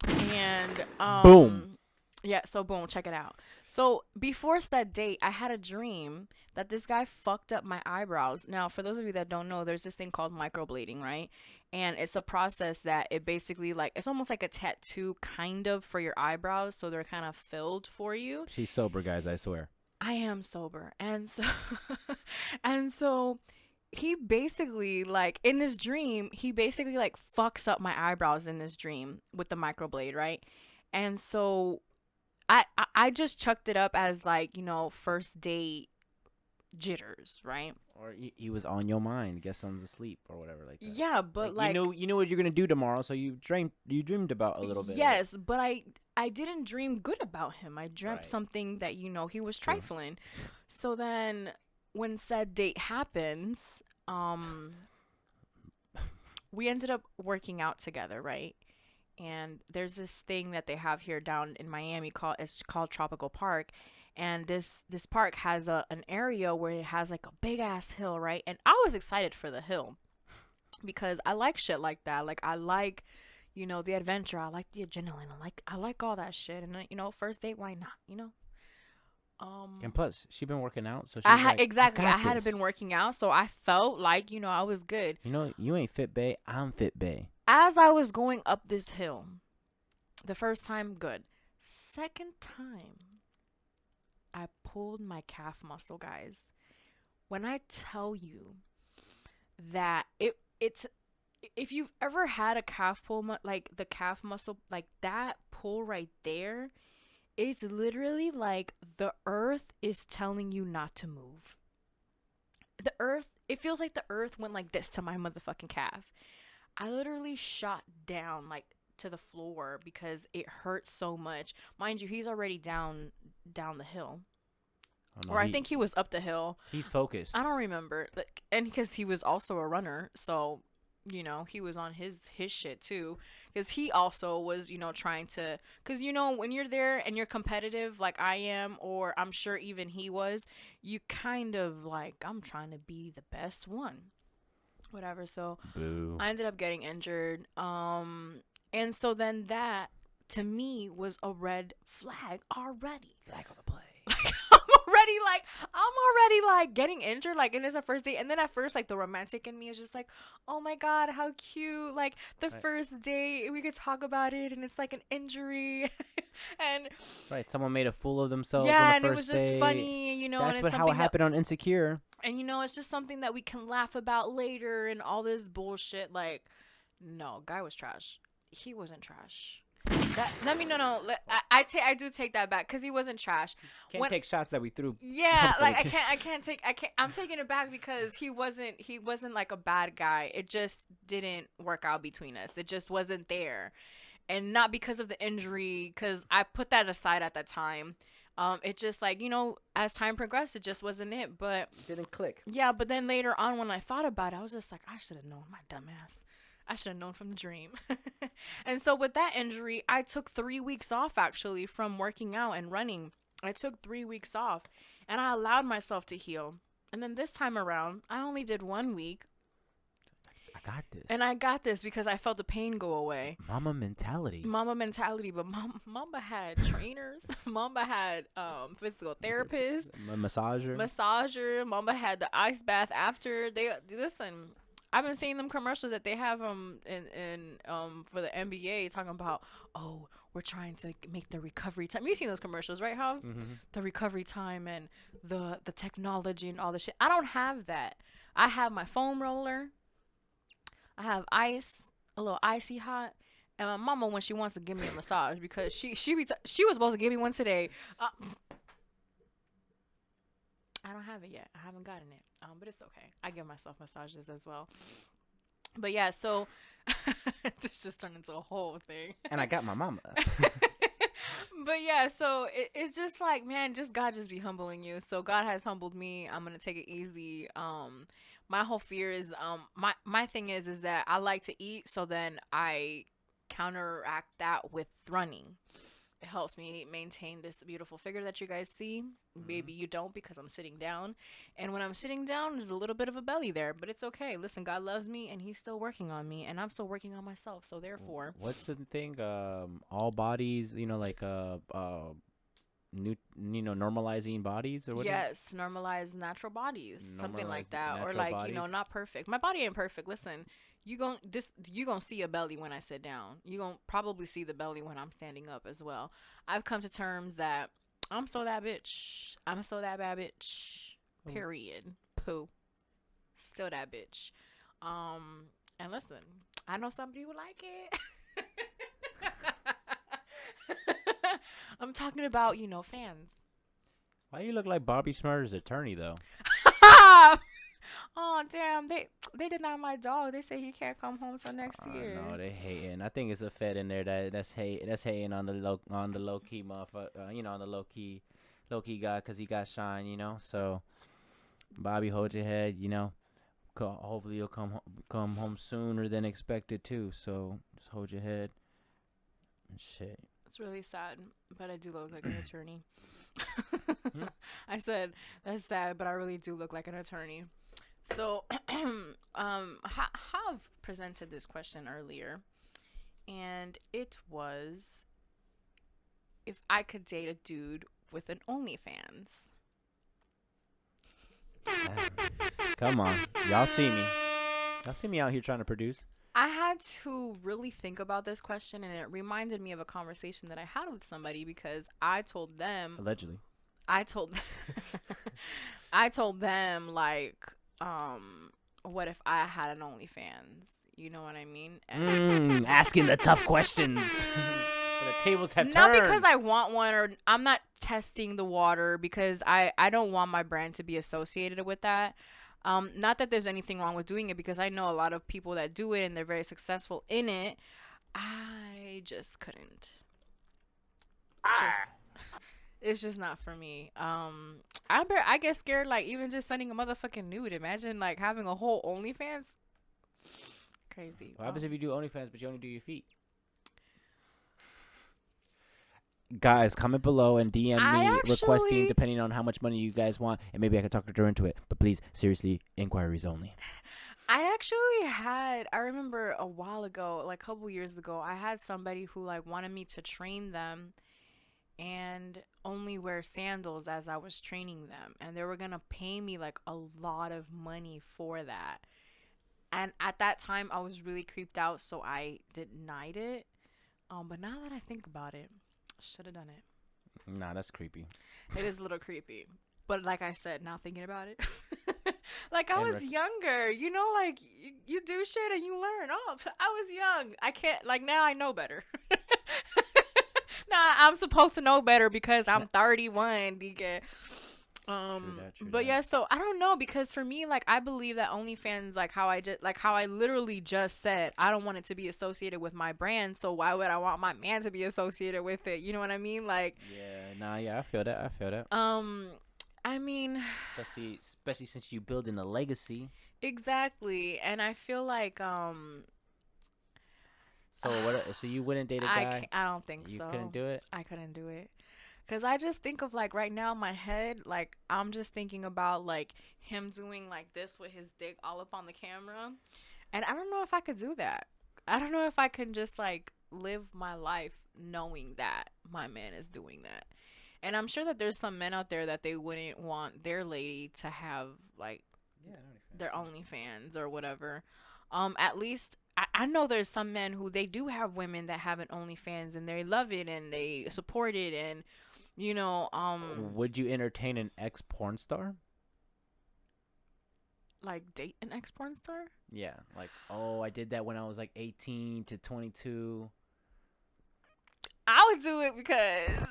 And Boom. Yeah, so boom, check it out. So before said date, I had a dream that this guy fucked up my eyebrows. Now, for those of you that don't know, there's this thing called microblading, right? And it's a process that it basically like it's almost like a tattoo kind of for your eyebrows, so they're kind of filled for you. She's sober, guys. I swear. I am sober. And so and so he basically like in this dream, he basically like fucks up my eyebrows in this dream with the microblade, right? And so I just chucked it up as like, first date jitters, right? Or he was on your mind, guess on the sleep or whatever like that. Yeah, but like you knew what you're gonna do tomorrow, so you dreamed about a little bit. yes, but I didn't dream good about him. I dreamt Right. something that he was True. trifling. So then when said date happens, we ended up working out together, right? And there's this thing that they have here down in Miami called Tropical Park, and this park has an area where it has like a big ass hill, right? And I was excited for the hill because I like shit like that. Like I like the adventure. I like the adrenaline. I like all that shit. And first date, why not? And plus, she been working out, so she's I had like, exactly. I got hadn't this. been working out, so I felt like I was good. You ain't fit, bae. I'm fit, bae. As I was going up this hill, the first time, good. Second time, I pulled my calf muscle, guys. When I tell you that it's if you've ever had a calf pull, like the calf muscle, like that pull right there, it's literally like the earth is telling you not to move. The earth, it feels like the earth went like this to my motherfucking calf. I literally shot down like to the floor because it hurt so much. Mind you, he's already down the hill. Oh, no, Or I think he was up the hill. he's focused. I don't remember. Like, and because he was also a runner, so he was on his shit too. Because he also was trying to. Because when you're there and you're competitive like I am, or I'm sure even he was, you kind of like I'm trying to be the best one, whatever. So Boo. I ended up getting injured. And so then that to me was a red flag already. Flag on the play. I'm already like getting injured, like, and it's a first date. And then at first, like, the romantic in me is just like, oh my god, how cute, like the Right. first date, we could talk about it, and it's like an injury. And Right. Someone made a fool of themselves yeah, on the and it first was just date. funny, and That's it's what how something it that, happened on Insecure. and it's just something that we can laugh about later, and all this bullshit. Like, no, guy was trash. He wasn't trash. That let me no. I do take that back because he wasn't trash. Can't When- take shots that we threw. Yeah, like public. I'm taking it back because he wasn't like a bad guy. It just didn't work out between us. It just wasn't there. And not because of the injury, because I put that aside at that time. It just like, as time progressed, it just wasn't it. But Didn't click. yeah, but then later on when I thought about it, I was just like, I should have known, my dumbass. I should have known from the dream. And so with that injury, I took 3 weeks off actually from working out and running. I took 3 weeks off and I allowed myself to heal. And then this time around, I only did 1 week. I got this. And I got this because I felt the pain go away. Mama mentality. Mama mentality, but Mamba had trainers. Mamba had physical therapists, massager. Mamba had the ice bath after. They listen. I've been seeing them commercials that they have in for the NBA talking about, oh, we're trying to make the recovery time. You've seen those commercials, right? How the recovery time and the technology and all the shit. I don't have that. I have my foam roller. I have ice, a little icy hot, and my mama when she wants to give me a massage because she was supposed to give me one today. I don't have it yet. I haven't gotten it. But it's okay. I give myself massages as well. But yeah, so this just turned into a whole thing. And I got my mama. But yeah, so it's just like, man, just God just be humbling you. So God has humbled me. I'm gonna take it easy. My whole fear is my thing is that I like to eat, so then I counteract that with running. It helps me maintain this beautiful figure that you guys see. Hmm. Maybe you don't because I'm sitting down. And when I'm sitting down, there's a little bit of a belly there, but it's okay. Listen, God loves me and He's still working on me, and I'm still working on myself. So, therefore, What's the thing? All bodies, like new, normalizing bodies or whatever. yes, normalize natural bodies, something like Normalize that, or natural like bodies. not perfect. My body ain't perfect. Listen, you gonna see a belly when I sit down. You gonna probably see the belly when I'm standing up as well. I've come to terms that I'm so that bitch. I'm so that bad bitch. Oh. Period. Poo. Still that bitch. Um, and listen, I know some people like it. I'm talking about fans. Why you look like Bobby Smurder's attorney though? Oh damn! They denied my dog. They say he can't come home till next No, year. they hating. I think it's a Fed in there that's hating on the low key motherfucker. On the low key guy because he got shine. So Bobby, hold your head. Hopefully you'll come home sooner than expected too. So just hold your head and shit. It's really sad, but I do look like an attorney. Hmm? I said that's sad, but I really do look like an attorney. So, have presented this question earlier, and it was if I could date a dude with an OnlyFans. Come on, y'all see me. Y'all see me out here trying to produce. I had to really think about this question, and it reminded me of a conversation that I had with somebody because I told them, Allegedly. I told, I told them like, what if I had an OnlyFans? You know what I mean? And Asking the tough questions. But the tables have not turned. because I want one or I'm not testing the water because I don't want my brand to be associated with that. Not that there's anything wrong with doing it because I know a lot of people that do it and they're very successful in it. I just couldn't. Just it's just not for me. I get scared like even just sending a motherfucking nude. Imagine like having a whole OnlyFans. Crazy. What happens if you do OnlyFans but you only do your feet? Guys, comment below and DM I me requesting actually depending on how much money you guys want, and maybe I can talk her into it. But please, seriously, inquiries only. I remember a while ago, like a couple years ago, I had somebody who like wanted me to train them and only wear sandals as I was training them. And they were going to pay me like a lot of money for that. And at that time, I was really creeped out, so I denied it. But now that I think about it, I should have done it. Nah, that's creepy. It is a little creepy. But like I said, now thinking about it, like I And was younger, like you do shit and you learn. Oh, I was young. I can't, like now I know better. Nah, I'm supposed to know better because I'm 31. DK. True that, true But that. yeah, so I don't know because for me, like I believe that OnlyFans, like how I literally just said, I don't want it to be associated with my brand. So why would I want my man to be associated with it? You know what I mean? Like, Yeah, nah, yeah, I feel that. I feel that. I mean, Especially since you building a legacy. exactly. And I feel like, So what? So you wouldn't date a guy? I don't think You so. couldn't do it. I couldn't do it. Cause I just think of like right now in my head, like I'm just thinking about like him doing like this with his dick all up on the camera. And I don't know if I could do that. I don't know if I can just like live my life knowing that my man is doing that. And I'm sure that there's some men out there that they wouldn't want their lady to have like Yeah, their OnlyFans or whatever. At least I know there's some men who they do have women that have an OnlyFans and they love it and they support it and Would you entertain an ex porn star? like date an ex porn star. Yeah, like, oh, I did that when I was like 18 to 22. I would do it because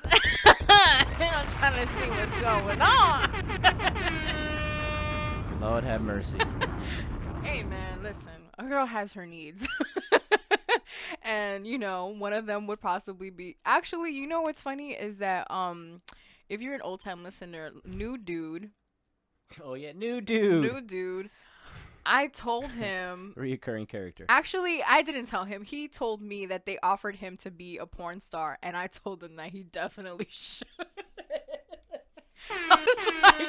I'm trying to see what's going on. Lord have mercy. Hey man, listen, a girl has her needs. And one of them would possibly be actually, what's funny is that if you're an old time listener, new dude, Oh yeah, new dude. new dude, I told him. Reoccurring character. Actually, I didn't tell him. He told me that they offered him to be a porn star, and I told him that he definitely should. I was like,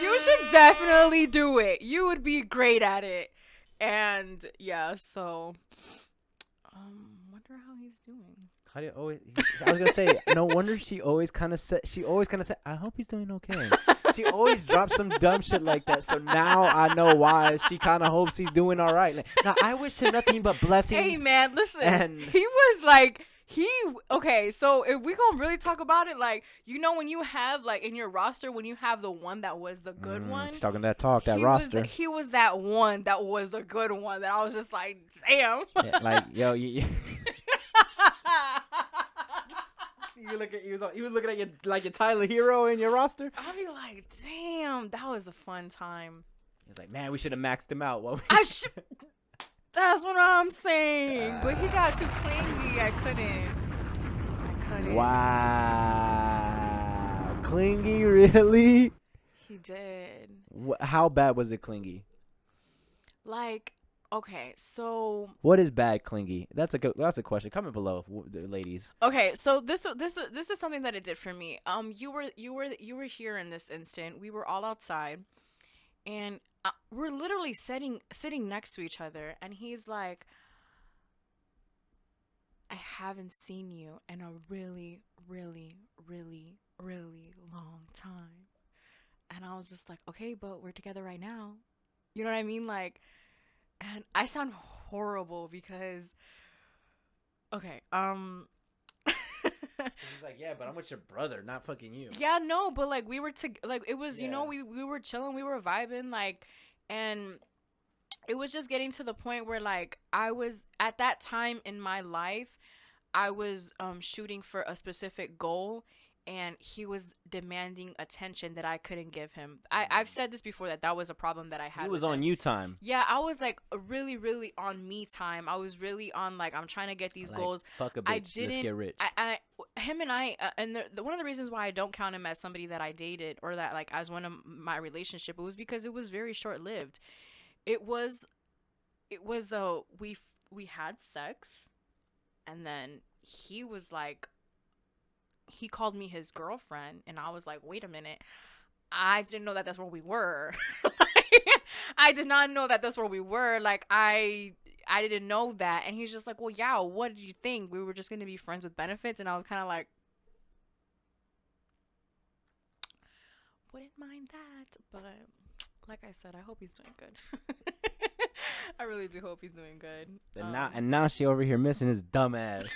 you should definitely do it. You would be great at it. And yeah, so wonder how he's doing. Claudia always. I was gonna say, no wonder she always kind of said. She always kind of said, "I hope he's doing okay." She always drops some dumb shit like that. So now I know why she kind of hopes he's doing all right. Like, now I wish him nothing but blessings. Hey man, listen. And He was like okay, so if we gonna really talk about it, like, you know, when you have, like, in your roster, when you have the one that was the good one, she's talking that talk, that he roster. he was that one that was a good one that I was just like, damn. Yeah, like, yo, you look at he was looking at you like your Tyler Hero in your roster. I'll be like, damn, that was a fun time. He's like, man, we should have maxed him out. I should. That's what I'm saying. But he got too clingy. I couldn't. Wow, clingy, really? He did. How bad was it clingy? Like, okay, so what is bad clingy? That's a question. Comment below, ladies. okay, so this is something that it did for me. You were here in this instant. We were all outside, and we're literally sitting next to each other, and he's like, I haven't seen you in a really, really, really, really long time. And I was just like, okay, but we're together right now. You know what I mean? Like, and I sound horrible because, okay, He's like, yeah, but I'm with your brother, not fucking you. yeah, no, but like we were like it was, you know, we were chilling, we were vibing, like, and it was just getting to the point where, like, I was at that time in my life, I was shooting for a specific goal, and he was demanding attention that I couldn't give him. I've said this before, that was a problem that I had. He was with on him. you time. Yeah, I was like really, really on me time. I was really on, like, I'm trying to get these like, goals. Fuck a bitch. I didn't. Let's get rich. Him and I, and one of the reasons why I don't count him as somebody that I dated, or that, like, as one of my relationship, it was because it was very short lived. It was we had sex, and then he was like, he called me his girlfriend, and I was like, wait a minute, I didn't know that that's where we were. I did not know that that's where we were. Like, I didn't know that. And he's just like, well, yeah, what did you think? We were just going to be friends with benefits? And I was kind of like, wouldn't mind that. But like I said, I hope he's doing good. I really do hope he's doing good. And now she over here missing his dumb ass.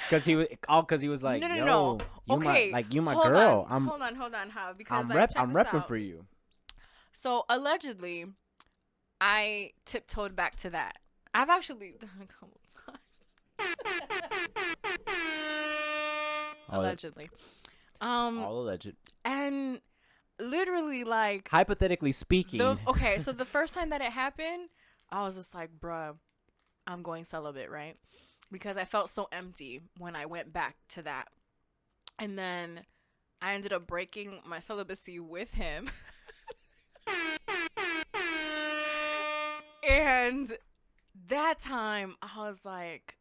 Cause he was like, no. Okay, you my hold girl. On, hold on, how? Because I'm repping for you. So allegedly, I tiptoed back to that. I've actually done a couple times. Allegedly. All alleged. And literally, like, hypothetically speaking. Okay, so the first time that it happened, I was just like, bruh, I'm going celibate, right? Because I felt so empty when I went back to that. And then I ended up breaking my celibacy with him. And that time I was like,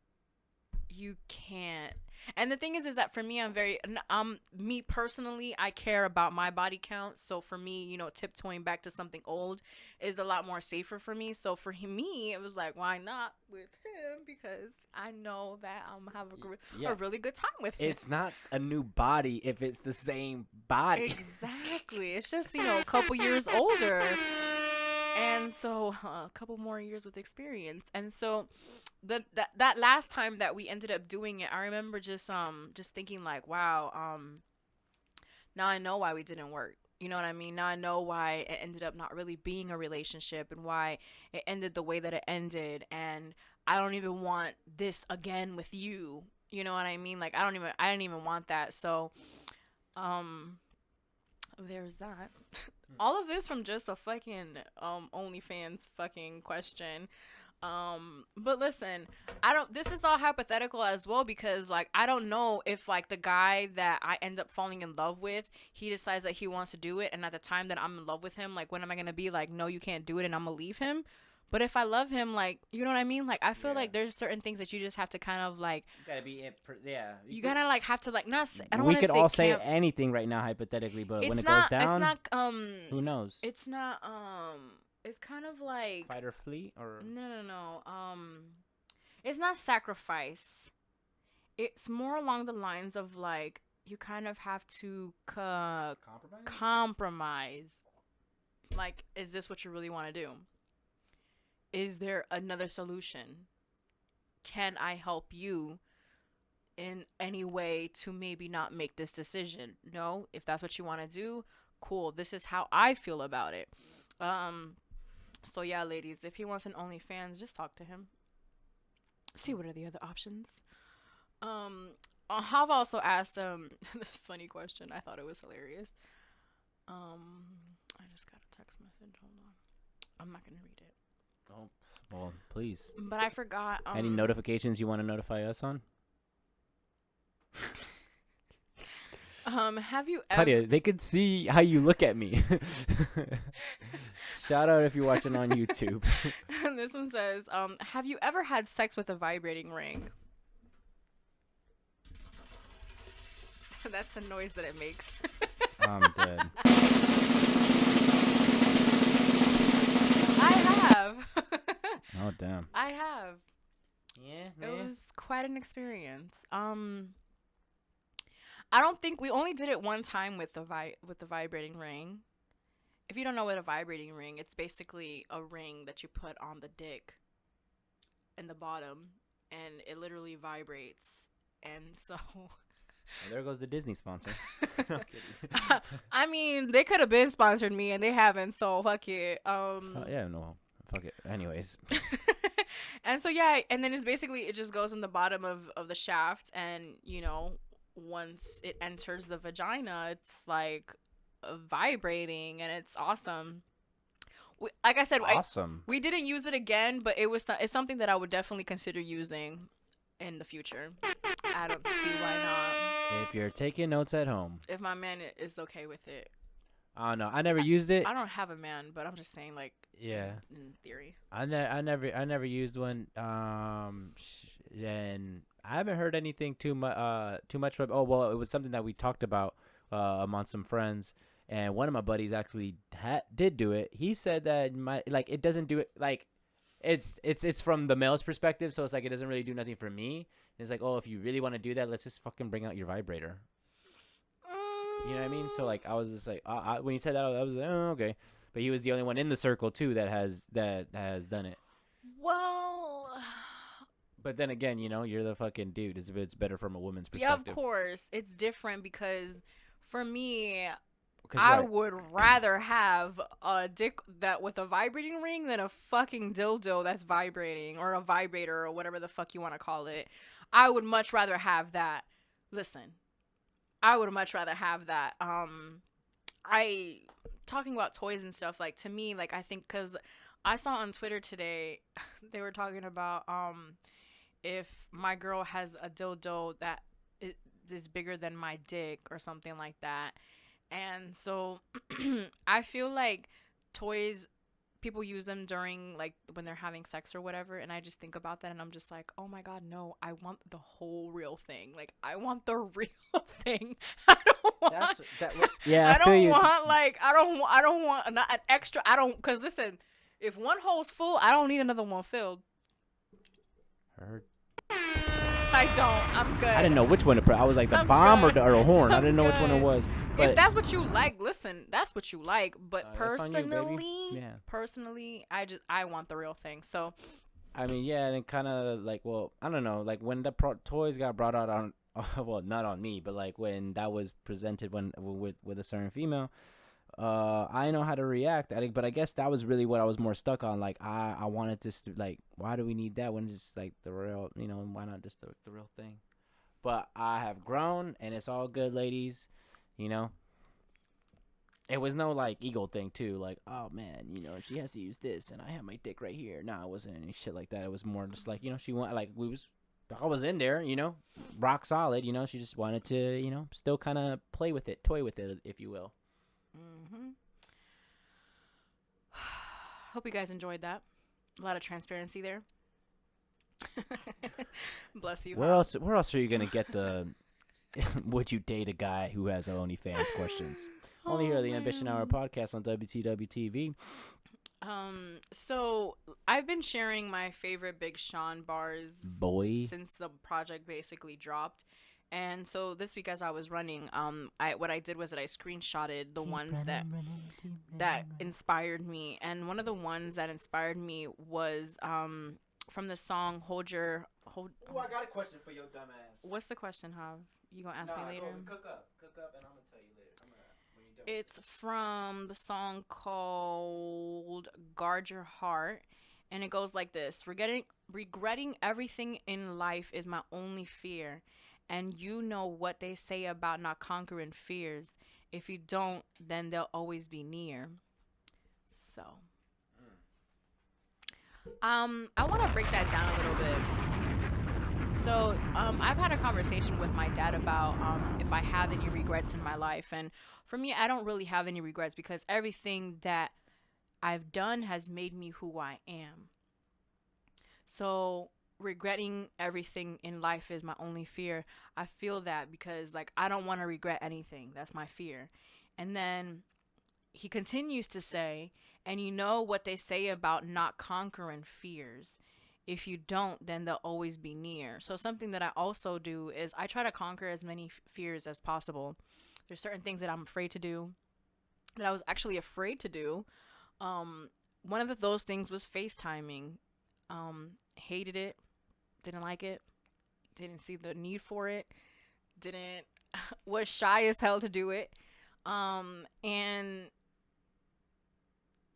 you can't. And the thing is that for me, me personally, I care about my body count. So for me, you know, tiptoeing back to something old is a lot more safer for me. So for me, it was like, why not with him? Because I know that I'm having a really good time with him. It's not a new body if it's the same body. Exactly. It's just, you know, a couple years older. And so a couple more years with experience. And so that last time that we ended up doing it, I remember just thinking like, wow, now I know why we didn't work. You know what I mean? Now I know why it ended up not really being a relationship, and why it ended the way that it ended. And I don't even want this again with you. You know what I mean? Like, I didn't even want that. So there's that. All of this from just a fucking OnlyFans fucking question. But listen, I don't. This is all hypothetical as well because like I don't know if like the guy that I end up falling in love with, he decides that he wants to do it, and at the time that I'm in love with him, like when am I gonna be like, no, you can't do it, and I'm gonna leave him? But if I love him, like you know what I mean, like I feel Yeah. like there's certain things that you just have to kind of like You gotta be yeah. you gotta like have to like not. I don't We want to could say all say camp. anything right now hypothetically, but when It's it goes not. It's down, not. who knows? It's not. It's kind of like Fight or fleet or no. It's not sacrifice. It's more along the lines of like you kind of have to compromise? compromise. Like, is this what you really want to do? Is there another solution? Can I help you in any way to maybe not make this decision? No, if that's what you want to do, cool. This is how I feel about it. So yeah, ladies, if he wants an OnlyFans, just talk to him. See what are the other options. I've also asked this funny question. I thought it was hilarious. I just got a text message. Hold on. I'm not gonna read it. Oh, well, please. But I forgot. Any notifications you want to notify us on? Have you ever? Claudia, they could see how you look at me. Shout out if you're watching on YouTube. This one says, have you ever had sex with a vibrating ring? That's the noise that it makes. I'm dead. I have. Oh damn. I have. Yeah, It was quite an experience. I don't think we only did it one time with the vibrating ring. If you don't know what a vibrating ring, it's basically a ring that you put on the dick in the bottom, and it literally vibrates. And so, well, there goes the Disney sponsor. No, kidding. I mean, they could have been sponsored me, and they haven't. So fuck it. Yeah, no, fuck it. Anyways, And so yeah, and then it's basically it just goes in the bottom of the shaft, and you know, once it enters the vagina, it's like vibrating, and it's awesome. Like I said, awesome. we didn't use it again, but it's something that I would definitely consider using in the future. I don't see why not. If you're taking notes at home, If my man is okay with it. I don't know. I never used it. I don't have a man, but I'm just saying, like, Yeah. in theory. I never used one. And I haven't heard anything too much from. Oh well, it was something that we talked about among some friends, and one of my buddies actually did do it. He said that it doesn't do it like it's from the male's perspective, so it's like it doesn't really do nothing for me. It's like, oh, if you really want to do that, let's just fucking bring out your vibrator. You know what I mean? So like I was just like when he said that, I was like, oh, okay. But he was the only one in the circle too that has done it. Well, but then again, you know, you're the fucking dude. It's better from a woman's yeah, perspective. of course, it's different because for me, Because I would rather have a dick that with a vibrating ring than a fucking dildo that's vibrating or a vibrator or whatever the fuck you want to call it. I would much rather have that. Listen, I would much rather have that. I talking about toys and stuff, like to me, like I think because I saw on Twitter today they were talking about if my girl has a dildo that is bigger than my dick or something like that. And so I feel like toys, people use them during like when they're having sex or whatever, and I just think about that and I'm just like, oh my god, no, I want the whole real thing. Like I want the real thing. I don't want yeah, I don't want like I don't want not an extra. I don't, because listen, if one hole's full, I don't need another one filled. Heard. I don't. I'm good. I didn't know which one to put. I was like the I'm bomb good. or the horn. I didn't know I'm which one it good. was. But If that's what you like, listen, that's what you like. But that's on you, baby. personally, I want the real thing. So I mean, yeah, and it kind of like, well, I don't know, like when the toys got brought out on, well, not on me, but like when that was presented with a certain female, I know how to react. But I guess that was really what I was more stuck on. Like I wanted to like, why do we need that when it's just like the real, you know, why not just the real thing? But I have grown, and it's all good, ladies. You know, It was no like ego thing too. Like, oh man, she has to use this, and I have my dick right here. No, it wasn't any shit like that. It was more just like she want like I was in there, rock solid. She just wanted to, still kind of play with it, toy with it, if you will. Mm-hmm. Hope you guys enjoyed that. A lot of transparency there. Bless you. Where else? Where else are you gonna get the? Would you date a guy who has OnlyFans questions? Only here at the Ambition Hour podcast on WTW TV. So I've been sharing my favorite Big Sean bars since the project basically dropped. And so this week as I was running, what I did was that I screenshotted the ones that inspired me. And one of the ones that inspired me was from the song Hold. Oh, I got a question for your dumb ass. What's the question, Hav? You gonna ask me later? Cook up, and I'm gonna tell you later. When you're done. It's from the song called Guard Your Heart, and it goes like this: regretting everything in life is my only fear, and you know what they say about not conquering fears. If you don't, then they'll always be near. So, I want to break that down a little bit. So, I've had a conversation with my dad about if I have any regrets in my life. And for me, I don't really have any regrets because everything that I've done has made me who I am. So, regretting everything in life is my only fear. I feel that because, like, I don't want to regret anything. That's my fear. And then he continues to say, and you know what they say about not conquering fears. If you don't, then they'll always be near. So something that I also do is I try to conquer as many fears as possible. There's certain things that I'm afraid to do that I was actually afraid to do. One of those things was FaceTiming. Hated it. Didn't like it. Didn't see the need for it. Was shy as hell to do it. And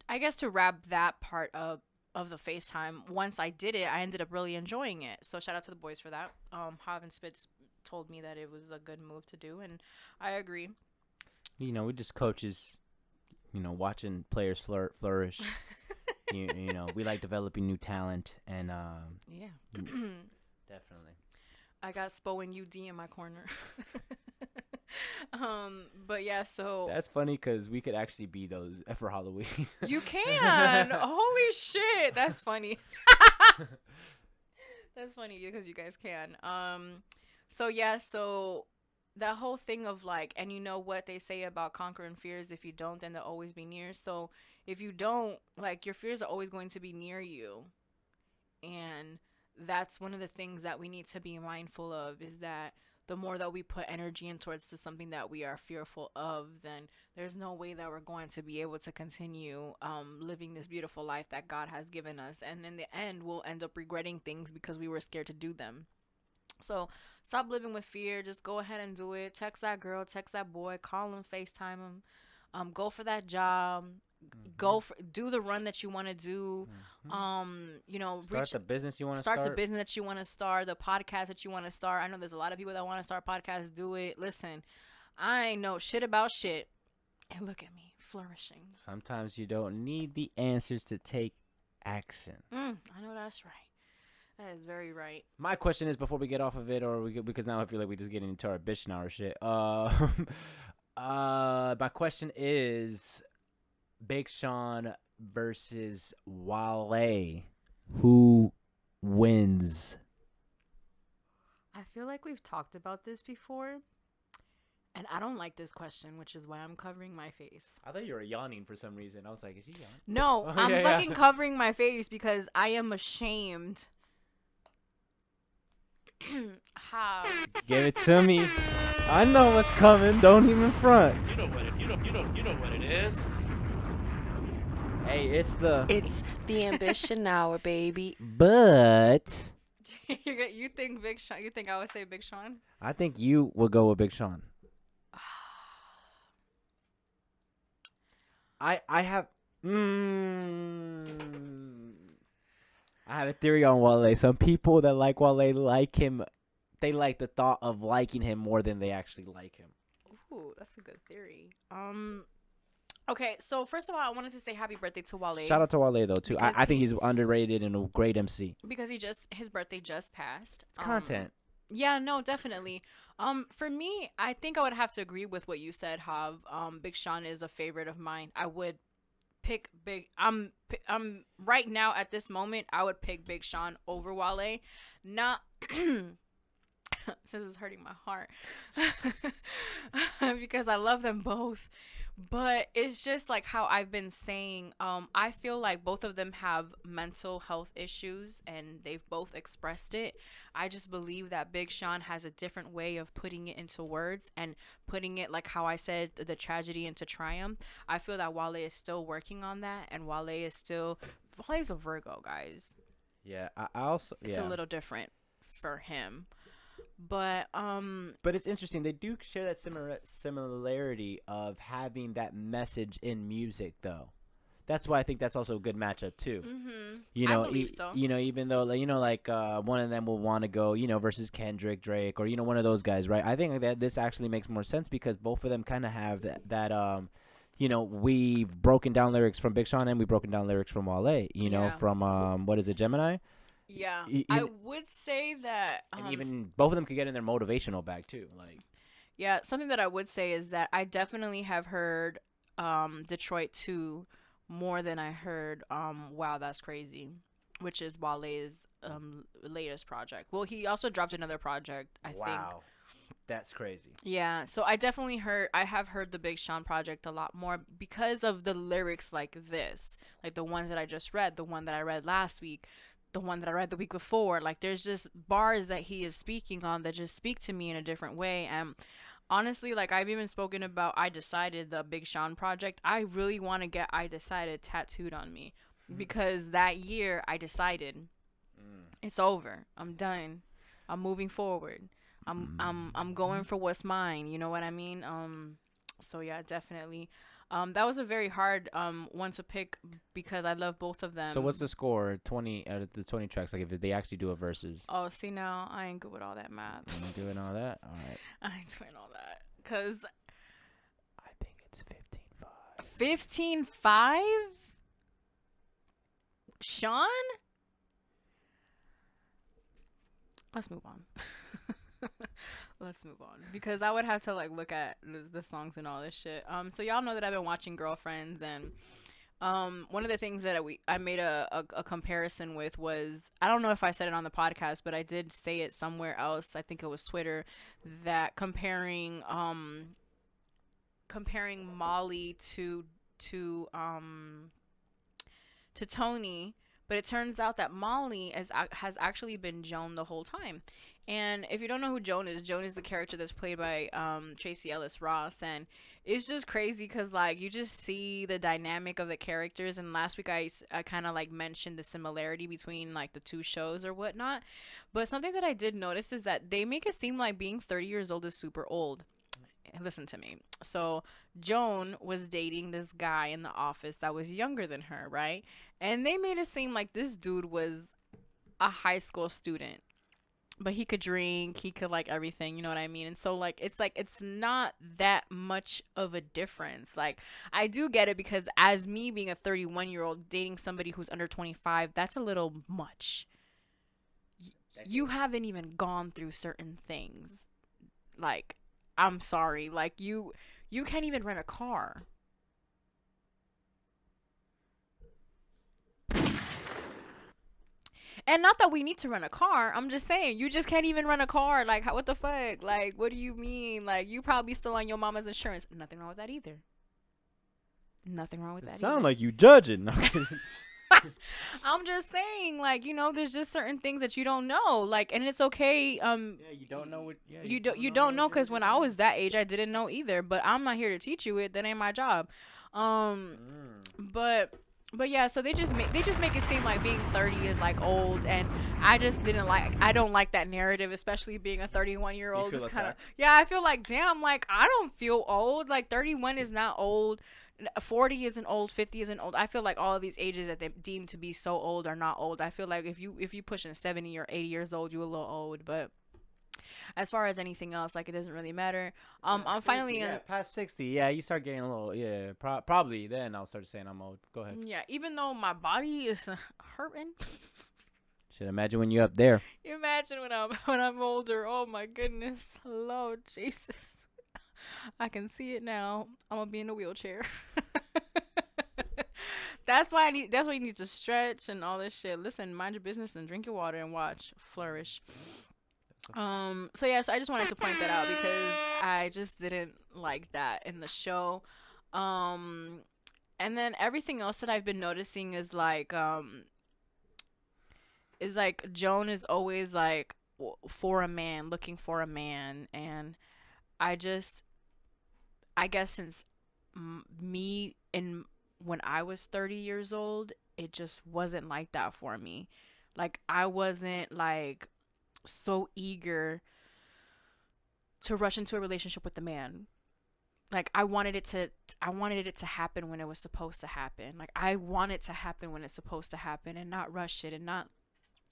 I guess to wrap that part up, of the FaceTime, once I did it, I ended up really enjoying it. So shout out to the boys for that. Hav and Spitz told me that it was a good move to do, and I agree. We just coaches, watching players flourish. We like developing new talent, and yeah, definitely. I got Spo and UD in my corner. But yeah, so that's funny because we could actually be those for Halloween. You can. Holy shit, that's funny. That's funny because you guys can. So yeah, so that whole thing of like, and you know what they say about conquering fears, if you don't, then they'll always be near. So if you don't, like, your fears are always going to be near you. And that's one of the things that we need to be mindful of, is that the more that we put energy in towards to something that we are fearful of, then there's no way that we're going to be able to continue living this beautiful life that God has given us. And in the end, we'll end up regretting things because we were scared to do them. So stop living with fear. Just go ahead and do it. Text that girl, text that boy, call him, FaceTime him. Go for that job. Do the run that you want to do. Start the business you want to start. The business that you want to start, the podcast that you want to start. I know there's a lot of people that want to start podcasts. Do it. Listen, I ain't know shit about shit, and look at me flourishing. Sometimes you don't need the answers to take action. I know that's right. That is very right. My question is, before we get off of it, because now I feel like we're just getting into our bitch hour shit. My question is, Big Sean versus Wale, who wins? I feel like we've talked about this before, and I don't like this question, which is why I'm covering my face. I thought you were yawning for some reason. I was like, is she yawning? No, I'm fucking covering my face because I am ashamed. How? Give it to me. I know what's coming. Don't even front. You know what it is. Hey, it's the Ambition Hour, baby. But you think Big Sean? You think I would say Big Sean? I think you will go with Big Sean. I have I have a theory on Wale. Some people that like Wale like him. They like the thought of liking him more than they actually like him. Ooh, that's a good theory. Okay, so first of all, I wanted to say happy birthday to Wale Shout out to Wale though too. because I think he he's underrated and a great MC. his birthday just passed. It's content. Yeah, no, definitely. For me, I think I would have to agree with what you said, Hav. Big Sean is a favorite of mine. I would pick Big. I'm right now at this moment. I would pick Big Sean over Wale. Not. This is hurting my heart because I love them both. But it's just like how I've been saying. I feel like both of them have mental health issues, and they've both expressed it. I just believe that Big Sean has a different way of putting it into words and putting it, like how I said, the tragedy into triumph. I feel that Wale is still working on that, and Wale's a Virgo, guys. Yeah, I also It's a yeah. little different for him. But But it's interesting. They do share that similarity of having that message in music, though. That's why I think that's also a good matchup too. You I know, believe so. even though like one of them will want to go, versus Kendrick, Drake, or one of those guys, right? I think that this actually makes more sense because both of them kind of have we've broken down lyrics from Big Sean and we've broken down lyrics from Wale. Yeah. From what is it, Gemini? Yeah. Y- I you, would say that and even both of them could get in their motivational bag too. Like, yeah, something that I would say is that I definitely have heard Detroit 2 more than I heard Wow That's Crazy, which is Wale's latest project. Well, he also dropped another project, I think. wow, that's crazy. Yeah, so I have heard the Big Sean project a lot more because of the lyrics like this, like the ones that I just read, the one that I read last week, the one that I read the week before. Like there's just bars that he is speaking on that just speak to me in a different way. And honestly, like I've even spoken about I Decided, the Big Sean project. I really want to get I Decided tattooed on me because that year I decided it's over. I'm done. I'm moving forward. I'm going for what's mine. You know what I mean? So yeah, definitely. That was a very hard one to pick because I love both of them. So what's the score? 20 out of the 20 tracks. Like if they actually do a versus. Oh, see now I ain't good with all that math. You doing all that? All right. I ain't doing all that cuz I think it's 15-5. 15-5. Sean? Let's move on. Let's move on because I would have to like look at the songs and all this shit. So y'all know that I've been watching Girlfriends, and one of the things that I made a comparison with was, I don't know if I said it on the podcast, but I did say it somewhere else. I think it was Twitter, that comparing Molly to Tony, but it turns out that Molly has actually been Joan the whole time. And if you don't know who Joan is the character that's played by Tracy Ellis Ross, and it's just crazy because like you just see the dynamic of the characters. And last week I kind of like mentioned the similarity between like the two shows or whatnot, but something that I did notice is that they make it seem like being 30 years old is super old. Listen to me. So Joan was dating this guy in the office that was younger than her, right? And they made it seem like this dude was a high school student, but he could drink, he could like everything, you know what I mean? And so like it's not that much of a difference. Like I do get it because as me being a 31-year-old dating somebody who's under 25, that's a little much. You haven't even gone through certain things. Like I'm sorry, like you can't even rent a car. And not that we need to rent a car. I'm just saying, you just can't even rent a car. Like, what the fuck? Like, what do you mean? Like, you probably still on your mama's insurance. Nothing wrong with that either. Nothing wrong with that Sound either. like you judging. I'm just saying, like, there's just certain things that you don't know. Like, and it's okay. Yeah, you don't know what. Yeah, You don't know because when I was that age, I didn't know either. But I'm not here to teach you it. That ain't my job. But yeah, so they just make it seem like being 30 is like old, and I don't like that narrative, especially being a 31-year-old. Is kind of, yeah, I feel like damn, like I don't feel old. Like 31 is not old. 40 isn't old. 50 isn't old. I feel like all of these ages that they deem to be so old are not old. I feel like if you pushing 70 or 80 years old, you're a little old. But As far as anything else, like it doesn't really matter. Yeah, I'm seriously, finally in. yeah, past 60. Yeah, you start getting a little. Yeah, probably then I'll start saying I'm old. Go ahead. Yeah, even though my body is hurting. Should imagine when you up there. Imagine when I'm older. Oh my goodness, Lord Jesus, I can see it now. I'm gonna be in a wheelchair. That's why I need. That's why you need to stretch and all this shit. Listen, mind your business and drink your water and watch Flourish. So yeah, so I just wanted to point that out because I just didn't like that in the show. Um, and then everything else that I've been noticing is like Joan is always like for a man, looking for a man, and I just I guess since me and when I was 30 years old, it just wasn't like that for me. Like I wasn't like so eager to rush into a relationship with a man. Like I wanted it to happen when it was supposed to happen. Like I want it to happen when it's supposed to happen and not rush it and not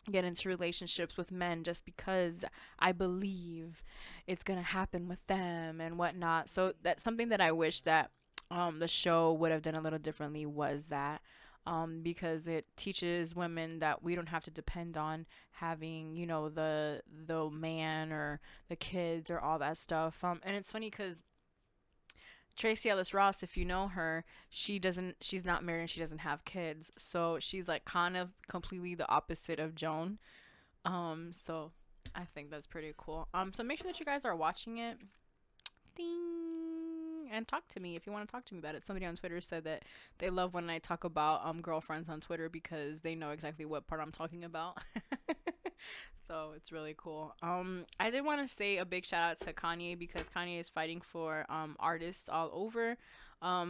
get into relationships with men just because I believe it's gonna happen with them and whatnot. So that's something that I wish that the show would have done a little differently was that because it teaches women that we don't have to depend on having the man or the kids or all that stuff. And it's funny because Tracy Ellis Ross, if you know her, she's not married and she doesn't have kids. So she's like kind of completely the opposite of Joan. So I think that's pretty cool. So make sure that you guys are watching it. Ding. And talk to me if you want to talk to me about it. Somebody on Twitter said that they love when I talk about girlfriends on Twitter because they know exactly what part I'm talking about. So it's really cool. I did want to say a big shout out to Kanye because Kanye is fighting for artists all over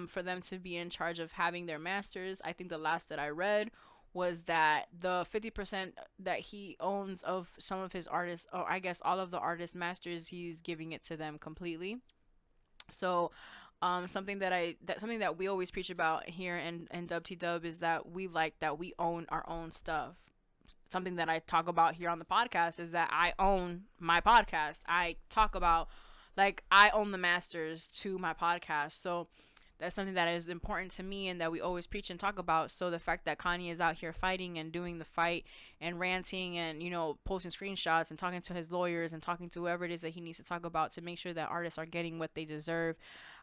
for them to be in charge of having their masters. I think the last that I read was that the 50% that he owns of some of his artists, or I guess all of the artist masters, he's giving it to them completely. So something that we always preach about here in Dub T Dub is that we like that we own our own stuff. Something that I talk about here on the podcast is that I own my podcast. I talk about like I own the masters to my podcast. So that's something that is important to me and that we always preach and talk about. So the fact that Kanye is out here fighting and doing the fight and ranting and posting screenshots and talking to his lawyers and talking to whoever it is that he needs to talk about to make sure that artists are getting what they deserve,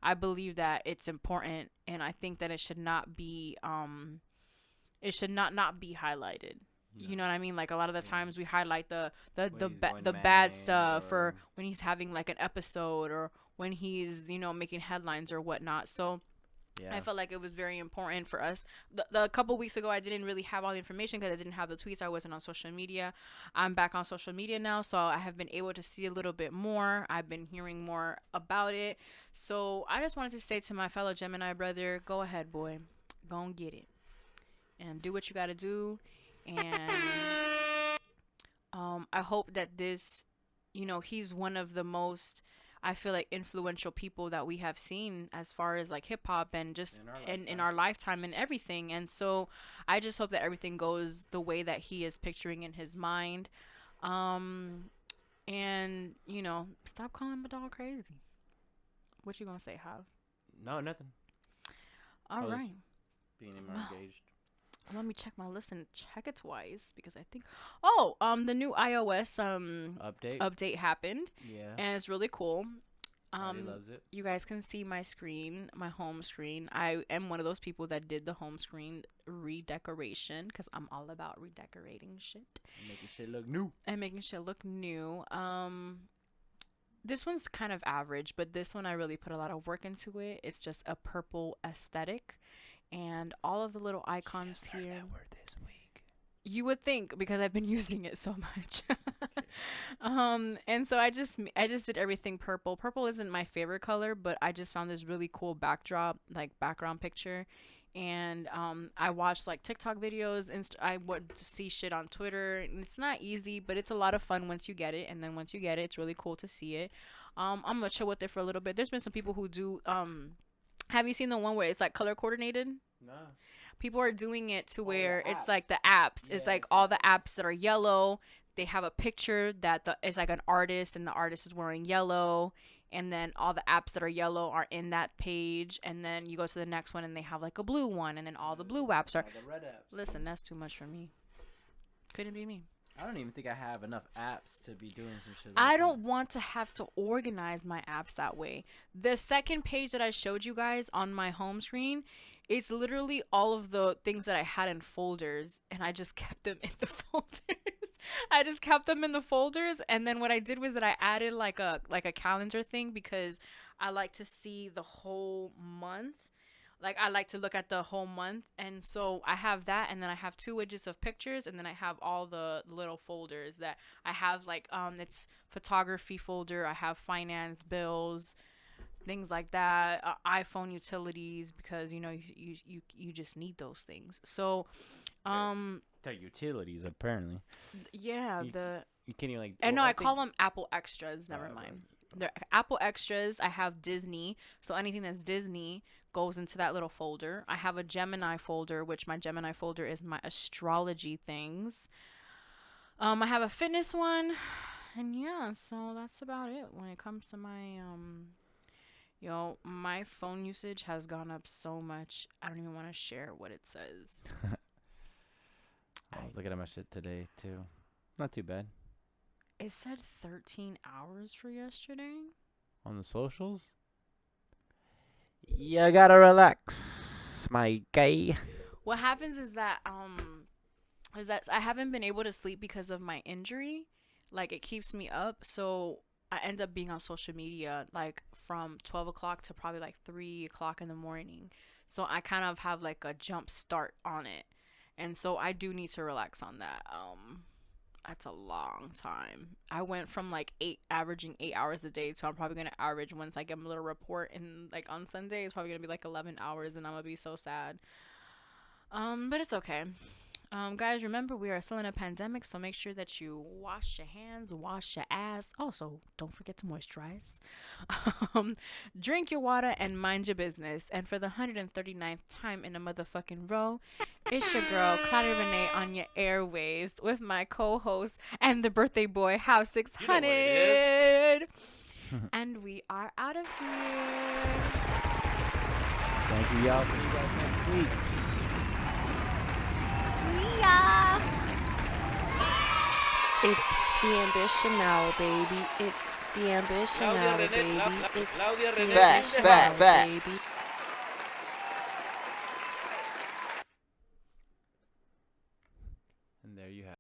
I believe that it's important, and I think that it should not be not be highlighted. You know what I mean? Like a lot of the times we highlight the bad stuff or when he's having like an episode or when he's making headlines or whatnot. So Yeah. I felt like it was very important for us. The couple weeks ago, I didn't really have all the information because I didn't have the tweets. I wasn't on social media. I'm back on social media now, so I have been able to see a little bit more. I've been hearing more about it. So I just wanted to say to my fellow Gemini brother, go ahead, boy. Go and get it. And do what you got to do. And I hope that this, he's one of the most, I feel like, influential people that we have seen as far as like hip hop and just in our lifetime and everything. And so I just hope that everything goes the way that he is picturing in his mind. And stop calling my dog crazy. What you gonna say, Hav? No, nothing. All right. Being more engaged. Let me check my list and check it twice because I think the new iOS update happened. Yeah. And it's really cool. Everybody loves it. You guys can see my screen, my home screen. I am one of those people that did the home screen redecoration because I'm all about redecorating shit. Making shit look new. And making shit look new. This one's kind of average, but this one I really put a lot of work into it. It's just a purple aesthetic. And all of the little icons here. That word this week. You would think because I've been using it so much. And so I just did everything purple. Purple isn't my favorite color, but I just found this really cool backdrop, like background picture. And I watched like TikTok videos and I would see shit on Twitter. And it's not easy, but it's a lot of fun once you get it. And then once you get it, it's really cool to see it. I'm gonna chill with it for a little bit. There's been some people who do have you seen the one where it's like color coordinated? No. People are doing it to where it's like the apps. Yeah, it's like all the apps that are yellow. they have a picture that is like an artist, and the artist is wearing yellow, and then all the apps that are yellow are in that page, and then you go to the next one and they have like a blue one, and then all the blue apps are. All the red apps. Listen, that's too much for me. Couldn't be me. I don't even think I have enough apps to be doing some shit. I don't want to have to organize my apps that way. The second page that I showed you guys on my home screen, it's literally all of the things that I had in folders, and I just kept them in the folders. I just kept them in the folders, and then what I did was that I added like a calendar thing, because I like to see the whole month. Like, I like to look at the whole month, and so I have that, and then I have 2 widgets of pictures, and then I have all the little folders that I have, like, it's photography folder, I have finance, bills, things like that, iPhone utilities, because, you know, you just need those things. So, They're utilities, apparently. yeah, You can't even, like... and no, well, I call them Apple Extras, never mind. They're Apple Extras. I have Disney, so anything that's Disney goes into that little folder. I have a Gemini folder, which my Gemini folder is my astrology things. I have a fitness one, and yeah, so that's about it when it comes to my my phone usage has gone up so much. I don't even want to share what it says. I was looking at my shit today, too. Not too bad. It said 13 hours for yesterday. On the socials? You gotta relax, my guy. What happens is that I haven't been able to sleep because of my injury. Like, it keeps me up, so I end up being on social media like from 12 o'clock to probably like 3 o'clock in the morning. So I kind of have like a jump start on it, and so I do need to relax on that. That's a long time. I went from like averaging 8 hours a day, so I'm probably gonna average, once I get my little report in like on Sunday, it's probably gonna be like 11 hours, and I'm gonna be so sad. But it's okay. Guys, remember, we are still in a pandemic, so make sure that you wash your hands, wash your ass. Also, don't forget to moisturize. Drink your water and mind your business. And for the 139th time in a motherfucking row, it's your girl, Claudia Renee, on your airwaves with my co-host and the birthday boy, House 600. You know what it is. And we are out of here. Thank you, y'all. See you guys next week. See ya. It's the ambition now, baby. It's the ambition now, Claudia baby. Renee, It's Claudia the Renee, ambition now, baby. And there you have